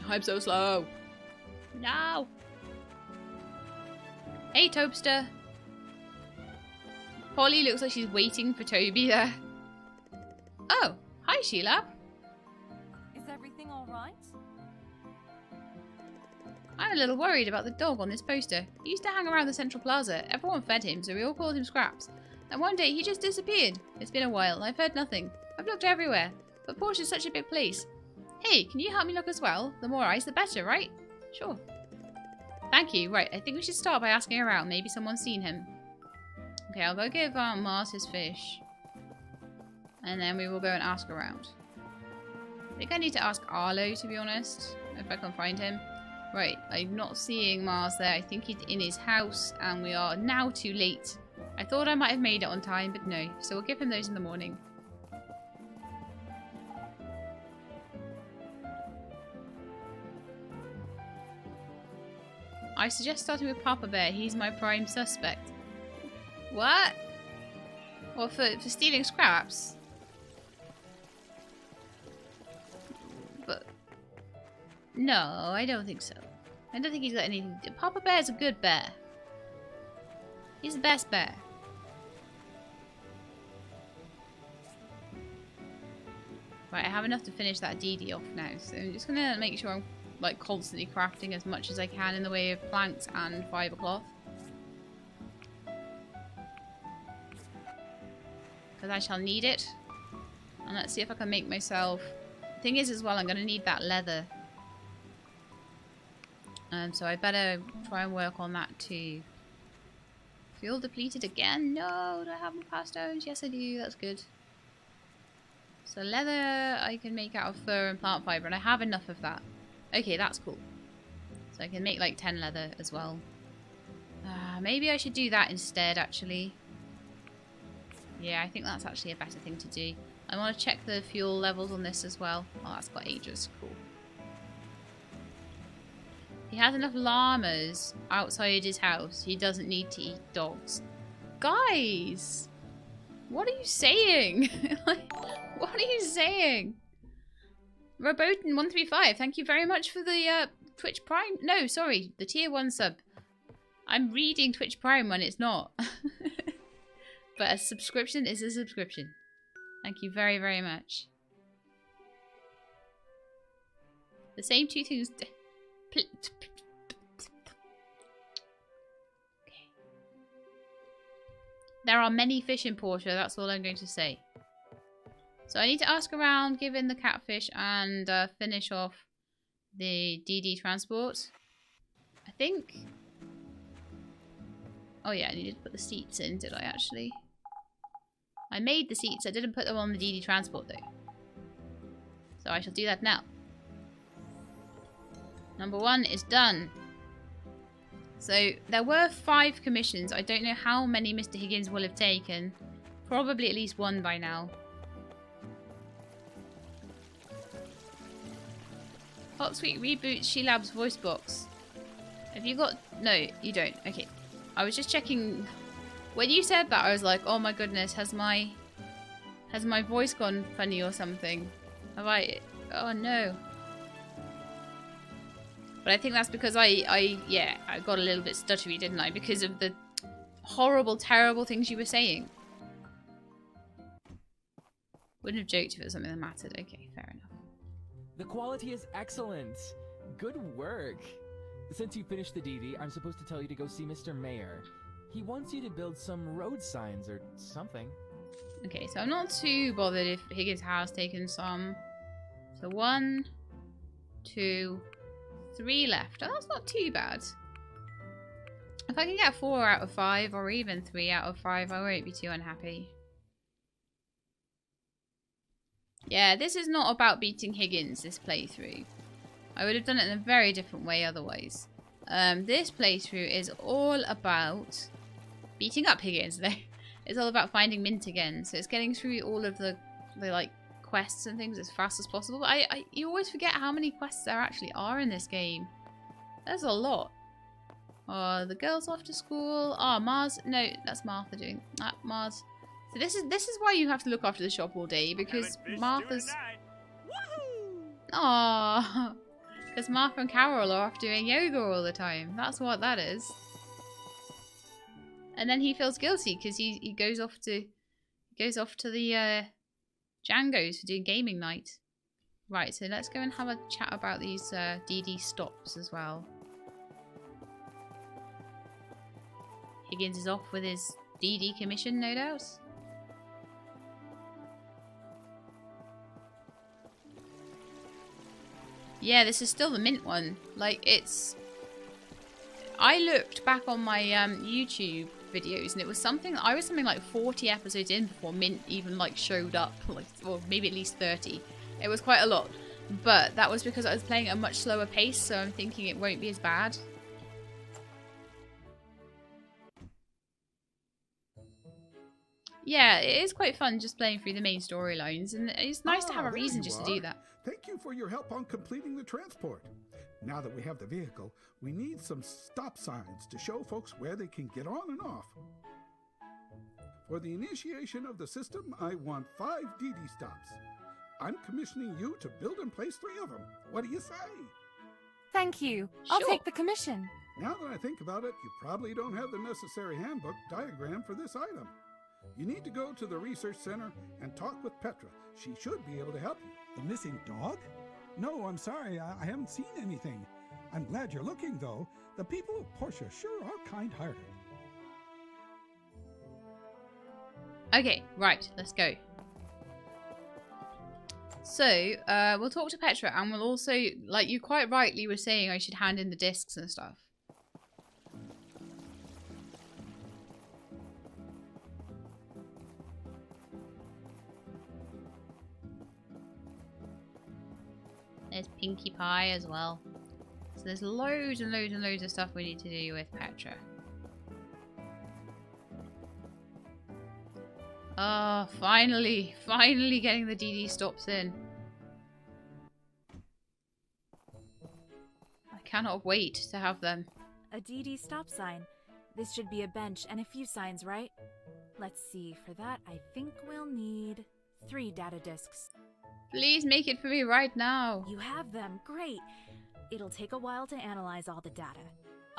I'm so slow. No. Hey, Tobster. Polly looks like she's waiting for Toby there. Oh, hi, Sheila. Is everything all right? I'm a little worried about the dog on this poster. He used to hang around the Central Plaza. Everyone fed him, so we all called him Scraps. And one day he just disappeared. It's been a while, and I've heard nothing. I've looked everywhere, but Portia's such a big place. Hey, can you help me look as well? The more eyes, the better, right? Sure. Thank you. Right, I think we should start by asking around. Maybe someone's seen him. Okay, I'll go give Mars his fish. And then we will go and ask around. I think I need to ask Arlo, to be honest, if I can find him. Right, I'm not seeing Mars there. I think he's in his house, and we are now too late. I thought I might have made it on time, but no. So we'll give him those in the morning. I suggest starting with Papa Bear. He's my prime suspect. What? Or for stealing scraps? But no, I don't think so. I don't think he's got anything to do. Papa Bear's a good bear. He's the best bear. Right, I have enough to finish that DD off now, so I'm just gonna make sure I'm like constantly crafting as much as I can in the way of planks and fibre cloth. Because I shall need it. And let's see if I can make myself... Thing is as well, I'm going to need that leather. So I better try and work on that too. Fuel depleted again? No, do I have my power stones? Yes I do, that's good. So leather I can make out of fur and plant fibre, and I have enough of that. Okay, that's cool. So I can make like 10 leather as well. Maybe I should do that instead actually. Yeah, I think that's actually a better thing to do. I want to check the fuel levels on this as well. Oh, that's got ages. Cool. He has enough llamas outside his house. He doesn't need to eat dogs. Guys! What are you saying? What are you saying? Roboten135, thank you very much for the Twitch Prime. No, sorry, the tier 1 sub. I'm reading Twitch Prime when it's not. But a subscription is a subscription. Thank you very, very much. The same two things. Okay. There are many fish in Portia, that's all I'm going to say. So I need to ask around, give in the catfish, and finish off the DD transport. I think... Oh yeah, I needed to put the seats in, did I actually? I made the seats, I didn't put them on the DD transport though. So I shall do that now. Number 1 is done. So there were 5 commissions. I don't know how many Mr. Higgins will have taken. Probably at least 1 by now. Hot Sweet reboots Shelab's voice box. Have you got... No, you don't. Okay. I was just checking... When you said that, I was like, oh my goodness, has my voice gone funny or something? Have I... Oh no. But I think that's because I got a little bit stuttery, didn't I? Because of the horrible, terrible things you were saying. Wouldn't have joked if it was something that mattered. Okay, fair enough. The quality is excellent. Good work. Since you finished the DD, I'm supposed to tell you to go see Mr. Mayor. He wants you to build some road signs or something. Okay, so I'm not too bothered if Higgins has taken some. So 1, 2, 3 left. Oh, that's not too bad. If I can get 4 out of 5 or even 3 out of 5, I won't be too unhappy. Yeah, this is not about beating Higgins, this playthrough. I would have done it in a very different way otherwise. This playthrough is all about beating up Higgins. It's all about finding Mint again. So it's getting through all of the like quests and things as fast as possible. You always forget how many quests there actually are in this game. There's a lot. Oh, the girl's off to school. Oh, Mars. No, that's Martha doing that. Mars. So this is why you have to look after the shop all day, because Martha's. Oh, because Martha and Carol are off doing yoga all the time. That's what that is. And then he feels guilty because he goes off to the Django's for doing gaming night. Right, so let's go and have a chat about these DD stops as well. Higgins is off with his DD commission, no doubt. Yeah, this is still the mint one. Like, it's... I looked back on my YouTube videos and it was something... I was something like 40 episodes in before mint even, like, showed up. Like, or maybe at least 30. It was quite a lot. But that was because I was playing at a much slower pace, so I'm thinking it won't be as bad. Yeah, it is quite fun just playing through the main storylines, and it's nice to have a reason just to do that. Thank you for your help on completing the transport. Now that we have the vehicle, we need some stop signs to show folks where they can get on and off. For the initiation of the system, I want 5 DD stops. I'm commissioning you to build and place 3 of them. What do you say? Thank you. I'll Sure. take the commission. Now that I think about it, you probably don't have the necessary handbook diagram for this item. You need to go to the research center and talk with Petra. She should be able to help you. The missing dog? No, I'm sorry, I haven't seen anything. I'm glad you're looking, though. The people of Portia sure are kind-hearted. Okay, right, let's go. So, we'll talk to Petra, and we'll also, like you quite rightly were saying, I should hand in the discs and stuff. There's Pinkie Pie as well. So there's loads and loads and loads of stuff we need to do with Petra. Oh, finally getting the DD stops in. I cannot wait to have them. A DD stop sign. This should be a bench and a few signs, right? Let's see, for that I think we'll need 3 data disks. Please make it for me right now. You have them, great. It'll take a while to analyze all the data.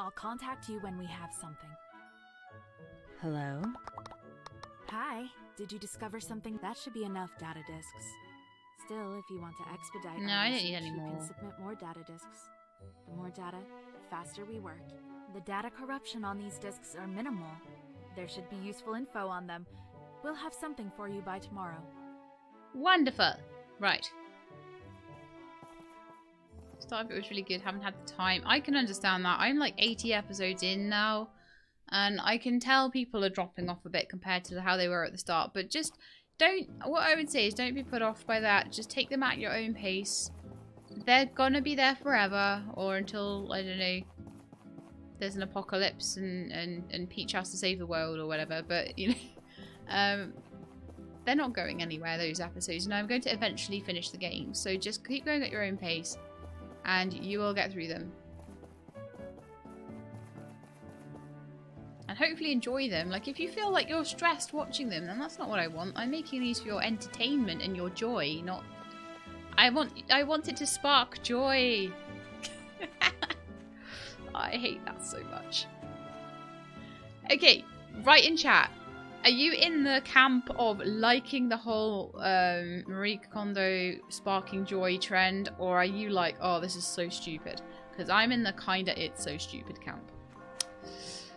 I'll contact you when we have something. Hello? Hi, did you discover something? That should be enough data disks. Still, if you want to expedite No, our I don't need research, any you more. can submit more data disks. The more data, the faster we work. The data corruption on these disks are minimal. There should be useful info on them. We'll have something for you by tomorrow. Wonderful. Right. Start of it was really good. Haven't had the time. I can understand that. I'm like 80 episodes in now. And I can tell people are dropping off a bit compared to how they were at the start. But just don't... What I would say is don't be put off by that. Just take them at your own pace. They're gonna be there forever. Or until, I don't know, there's an apocalypse and Peach has to save the world or whatever. But, you know... they're not going anywhere, those episodes. And I'm going to eventually finish the game. So just keep going at your own pace. And you will get through them. And hopefully enjoy them. Like, if you feel like you're stressed watching them, then that's not what I want. I'm making these for your entertainment and your joy, not... I want it to spark joy. I hate that so much. Okay, write in chat. Are you in the camp of liking the whole Marie Kondo sparking joy trend? Or are you like, oh, this is so stupid? Because I'm in the kinda it's so stupid camp.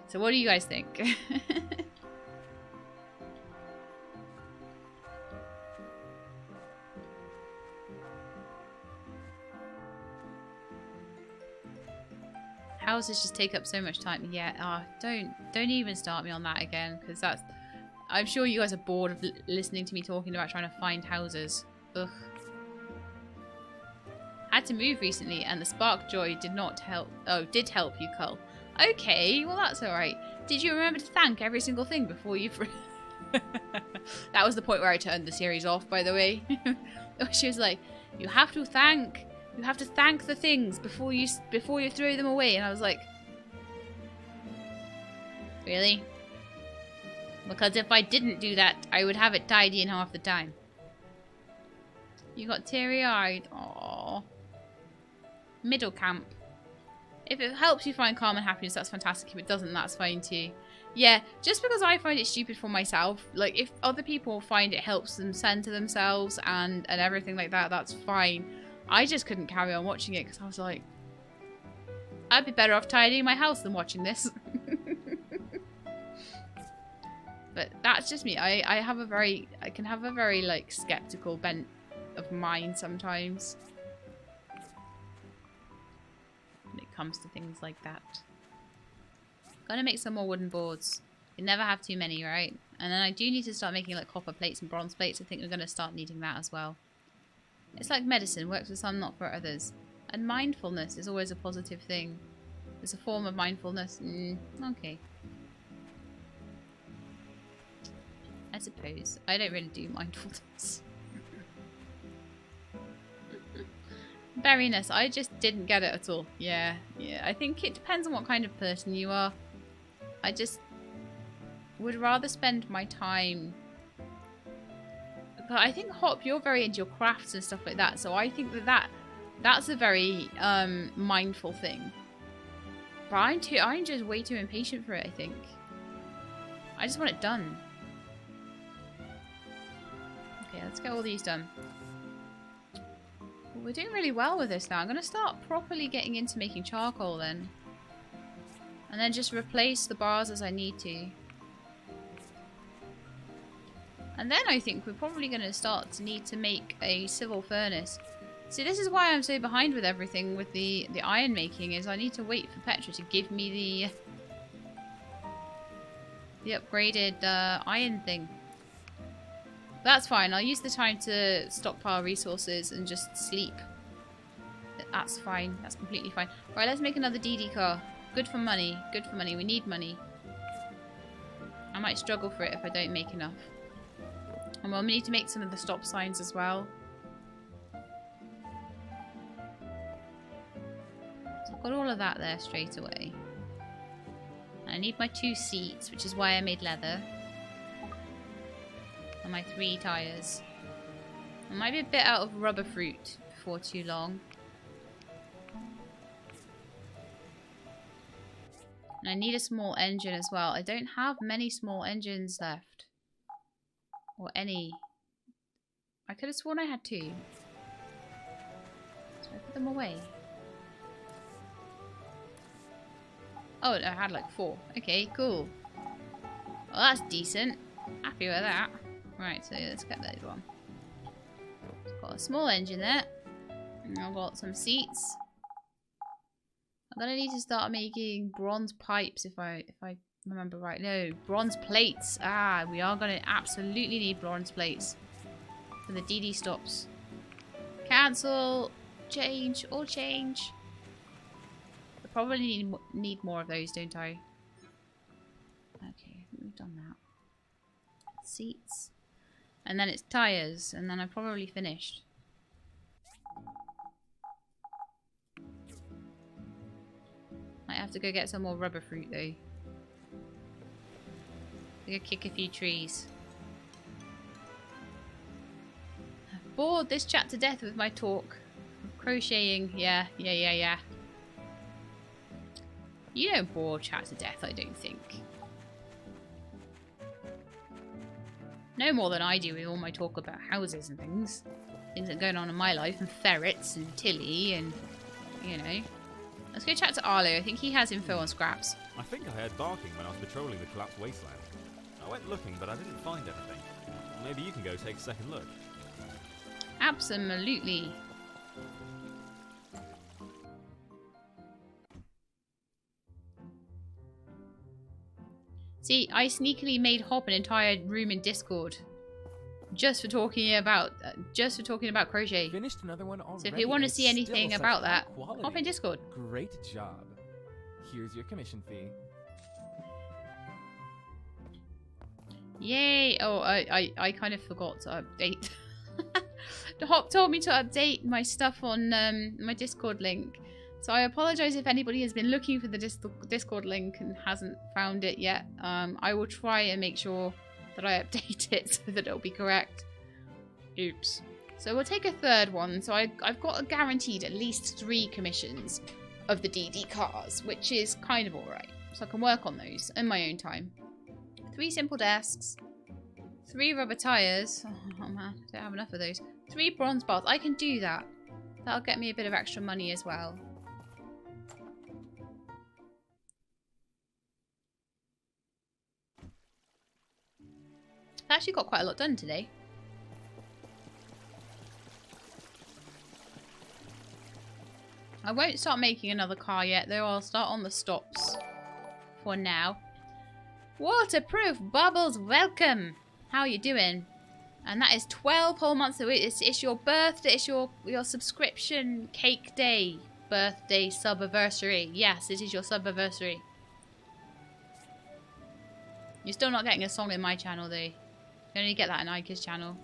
So what do you guys think? Houses just take up so much time. Yeah, don't even start me on that again, because that's... I'm sure you guys are bored of listening to me talking about trying to find houses. Ugh. Had to move recently, and the spark joy did not help. Oh, did help you, Cull. Okay, well that's alright. Did you remember to thank every single thing before you... That was the point where I turned the series off, by the way. She was like, you have to thank the things before you throw them away. And I was like, really? Because if I didn't do that, I would have it tidy in half the time. You got teary-eyed. Aww. Middle camp. If it helps you find calm and happiness, that's fantastic. If it doesn't, that's fine too. Yeah, just because I find it stupid for myself, like if other people find it helps them center themselves and everything like that, that's fine. I just couldn't carry on watching it because I was like, I'd be better off tidying my house than watching this. But that's just me. I can have a very like skeptical bent of mind sometimes when it comes to things like that. Gotta make some more wooden boards. You never have too many, right? And then I do need to start making like copper plates and bronze plates. I think we're gonna start needing that as well. It's like medicine, works for some, not for others. And mindfulness is always a positive thing. It's a form of mindfulness. Okay. I suppose. I don't really do mindfulness. Berryness, I just didn't get it at all. Yeah. I think it depends on what kind of person you are. I just would rather spend my time... But I think, Hop, you're very into your crafts and stuff like that, so I think that's a very mindful thing. But I'm just way too impatient for it, I think. I just want it done. Okay, let's get all these done. Well, we're doing really well with this now. I'm going to start properly getting into making charcoal then. And then just replace the bars as I need to. And then I think we're probably going to start to need to make a civil furnace. See, this is why I'm so behind with everything with the iron making, is I need to wait for Petra to give me the upgraded iron thing. That's fine. I'll use the time to stockpile resources and just sleep. That's fine. That's completely fine. Right, let's make another DD car. Good for money. Good for money. We need money. I might struggle for it if I don't make enough. And we'll need to make some of the stop signs as well. So I've got all of that there straight away. And I need my 2 seats, which is why I made leather. And my 3 tyres. I might be a bit out of rubber fruit before too long. And I need a small engine as well. I don't have many small engines left. Or any. I could have sworn I had 2. So I put them away. Oh, I had like 4. Okay, cool. Well, that's decent. Happy with that. Right, so let's get those one. Got a small engine there. And I've got some seats. I'm gonna need to start making bronze pipes if I remember right. No, bronze plates. Ah, we are gonna absolutely need bronze plates for the DD stops. Cancel, change, all change. I probably need more of those, don't I? Okay, we've done that. Seats. And then it's tyres, and then I probably finished. Might have to go get some more rubber fruit though. Go kick a few trees. I've bored this chat to death with my talk. Crocheting, yeah. You don't bore chat to death, I don't think. No more than I do with all my talk about houses and things. Things that are going on in my life, and ferrets and Tilly and, you know. Let's go chat to Arlo. I think he has info on scraps. I think I heard barking when I was patrolling the collapsed wasteland. I went looking, but I didn't find anything. Maybe you can go take a second look. Absolutely. See, I sneakily made Hop an entire room in Discord just for talking about crochet. Finished another one already. So if you want to see anything about that, hop in Discord. Great job. Here's your commission fee. Yay! Oh, I kind of forgot to update. The Hop told me to update my stuff on my Discord link. So I apologize if anybody has been looking for the Discord link and hasn't found it yet. I will try and make sure that I update it so that it'll be correct. Oops. So we'll take a third one. So I've got guaranteed at least 3 commissions of the DD cars, which is kind of alright. So I can work on those in my own time. 3 simple desks. 3 rubber tyres. Oh man, I don't have enough of those. 3 bronze bars. I can do that. That'll get me a bit of extra money as well. I actually got quite a lot done today. I won't start making another car yet, though. I'll start on the stops for now. Waterproof Bubbles, welcome! How are you doing? And that is 12 whole months. It's your birthday, it's your subscription cake day. Birthday sub-anniversary. Yes, it is your sub-anniversary. You're still not getting a song in my channel, though. You only get that in Ika's channel.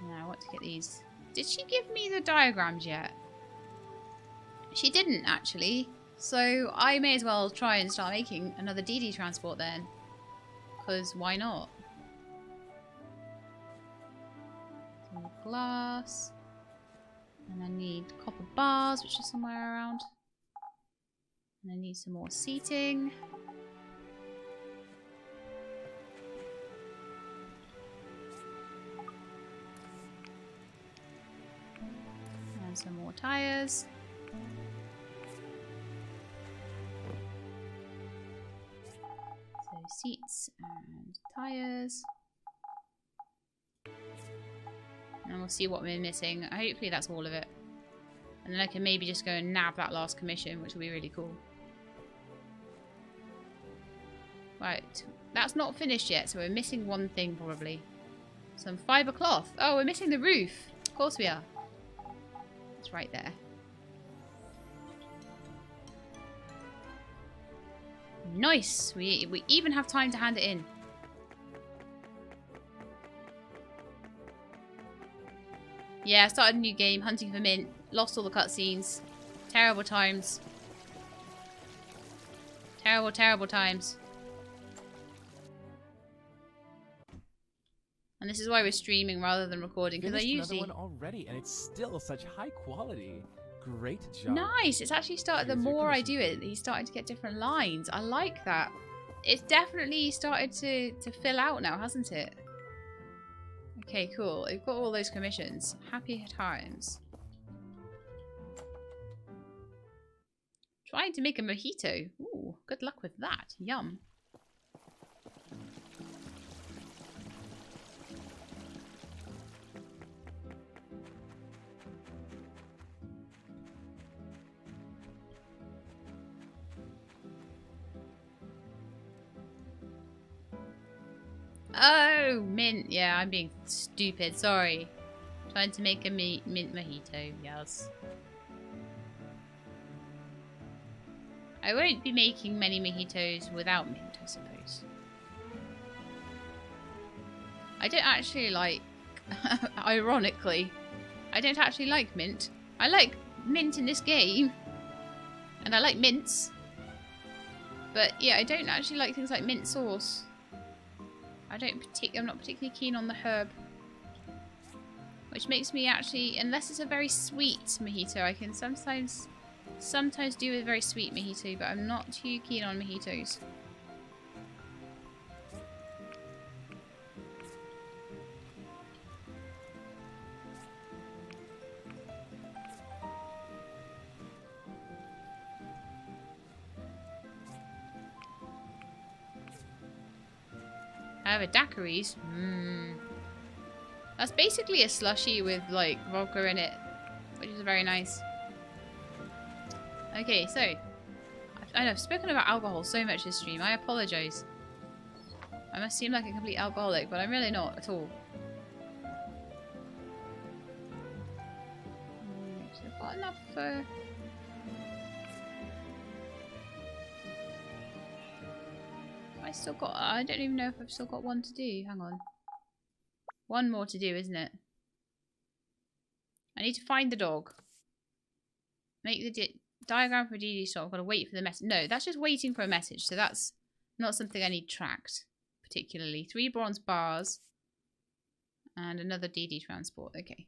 Now, what to get these? Did she give me the diagrams yet? She didn't, actually. So I may as well try and start making another DD transport then. Because why not? Some glass. And I need copper bars, which are somewhere around. And I need some more seating. And some more tires. So seats and tires. And we'll see what we're missing. Hopefully that's all of it. And then I can maybe just go and nab that last commission, which will be really cool. Right, that's not finished yet, so we're missing one thing probably. Some fibre cloth. Oh, we're missing the roof. Of course we are. It's right there. Nice. We even have time to hand it in. Yeah, I started a new game, hunting for mint. Lost all the cutscenes. Terrible times. Terrible, terrible times. And this is why we're streaming rather than recording, because I usually... another one already, and it's still such high quality. Great job. Nice. It's actually started. The more I do it, he's starting to get different lines. I like that. It's definitely started to fill out now, hasn't it? Okay, cool. We've got all those commissions. Happy times. Trying to make a mojito. Ooh, good luck with that. Yum. Oh, mint. Yeah, I'm being stupid. Sorry. Trying to make a mint mojito. Yes. I won't be making many mojitos without mint, I suppose. I don't actually like... ironically, I don't actually like mint. I like mint in this game. And I like mints. But yeah, I don't actually like things like mint sauce. I'm not particularly keen on the herb. Which makes me actually, unless it's a very sweet mojito, I can sometimes do a very sweet mojito, but I'm not too keen on mojitos. I have a daiquiris. That's basically a slushy with like vodka in it, which is very nice. Okay, so I know I've spoken about alcohol so much this stream. I apologise. I must seem like a complete alcoholic, but I'm really not at all. So I've got enough for... still got... I don't even know if I've still got one to do. Hang on. One more to do, isn't it? I need to find the dog. Make the diagram for DD stop. I've got to wait for the message. No, that's just waiting for a message. So that's not something I need tracked particularly. 3 bronze bars. And another DD transport. Okay.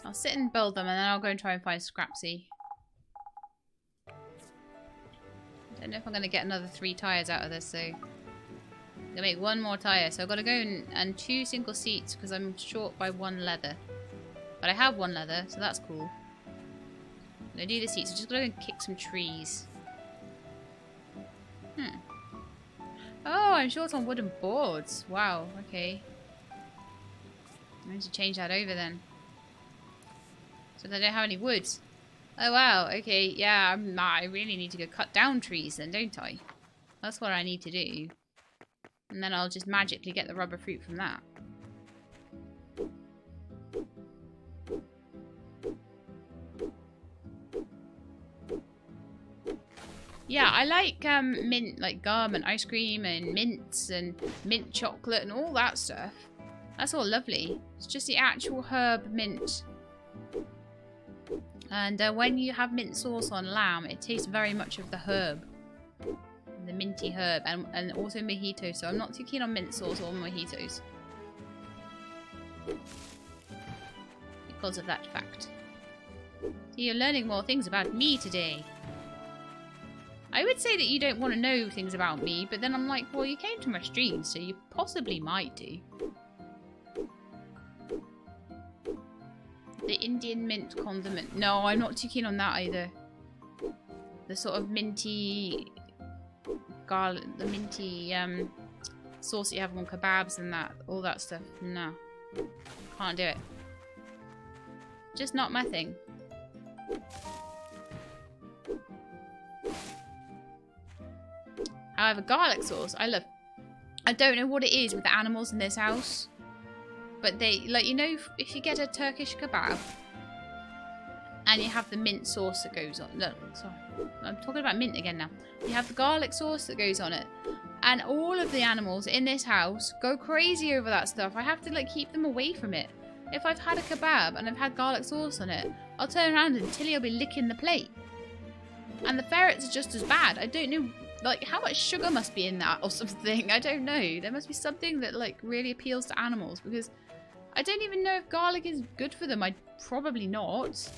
I'll sit and build them and then I'll go and try and find Scrapsy. I don't know if I'm going to get another 3 tyres out of this, so... I'm going to make 1 more tyre. So I've got to go and 2 single seats because I'm short by 1 leather. But I have 1 leather, so that's cool. I'm going to do the seats. I'm just going to go and kick some trees. Oh, I'm short on wooden boards. Wow, okay. I need to change that over then. So they don't have any wood. Oh wow, okay, yeah, I really need to go cut down trees then, don't I? That's what I need to do. And then I'll just magically get the rubber fruit from that. Yeah, I like mint, like gum and ice cream and mints and mint chocolate and all that stuff. That's all lovely. It's just the actual herb mint. And when you have mint sauce on lamb, it tastes very much of the herb. The minty herb. And also mojito. So I'm not too keen on mint sauce or mojitos. Because of that fact. So you're learning more things about me today. I would say that you don't want to know things about me, but then I'm like, well, you came to my stream, so you possibly might do. The Indian mint condiment. No, I'm not too keen on that either. The sort of minty garlic, the minty sauce that you have on kebabs and that, all that stuff. No, can't do it. Just not my thing. However, garlic sauce, I love. I don't know what it is with the animals in this house. But they, like, you know, if you get a Turkish kebab and you have the mint sauce that goes on. No, sorry. I'm talking about mint again now. You have the garlic sauce that goes on it. And all of the animals in this house go crazy over that stuff. I have to, like, keep them away from it. If I've had a kebab and I've had garlic sauce on it, I'll turn around and Tilly will be licking the plate. And the ferrets are just as bad. I don't know, like, how much sugar must be in that or something. I don't know. There must be something that, like, really appeals to animals because... I don't even know if garlic is good for them. Probably not. So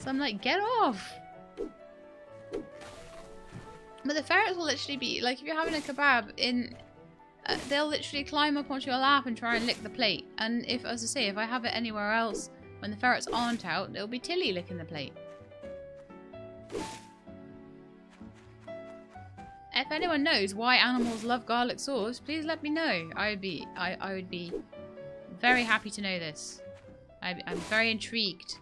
I'm like, get off. But the ferrets will literally be, like, if you're having a kebab in... they'll literally climb up onto your lap and try and lick the plate. And if, as I say, if I have it anywhere else, when the ferrets aren't out, it'll be Tilly licking the plate. If anyone knows why animals love garlic sauce, please let me know. I would be very happy to know this. I'm very intrigued.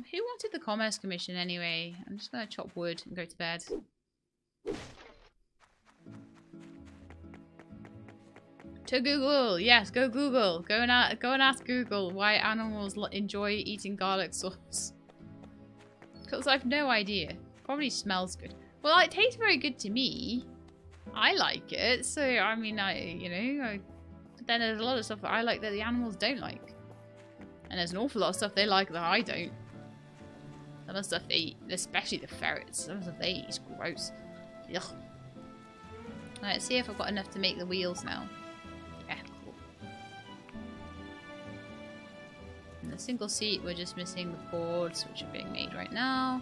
Who wanted the Commerce Commission anyway? I'm just going to chop wood and go to bed. To Google! Yes, go Google! Go and ask Google why animals enjoy eating garlic sauce. Because I've no idea. Probably smells good. Well, it tastes very good to me. I like it, so I mean, but then there's a lot of stuff that I like that the animals don't like. And there's an awful lot of stuff they like that I don't. Some of the stuff they eat, especially the ferrets, some of the stuff they eat is gross. Ugh. Alright, let's see if I've got enough to make the wheels now. Yeah, cool. And the single seat, we're just missing the boards, which are being made right now.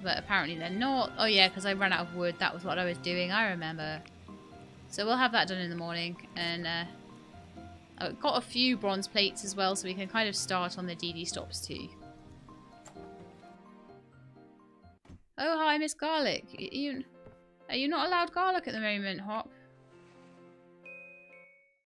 But apparently they're not. Oh yeah, because I ran out of wood. That was what I was doing. I remember. So we'll have that done in the morning. And I've got a few bronze plates as well, so we can kind of start on the DD stops too. Oh, hi, Miss Garlic. Are you not allowed garlic at the moment, Hop?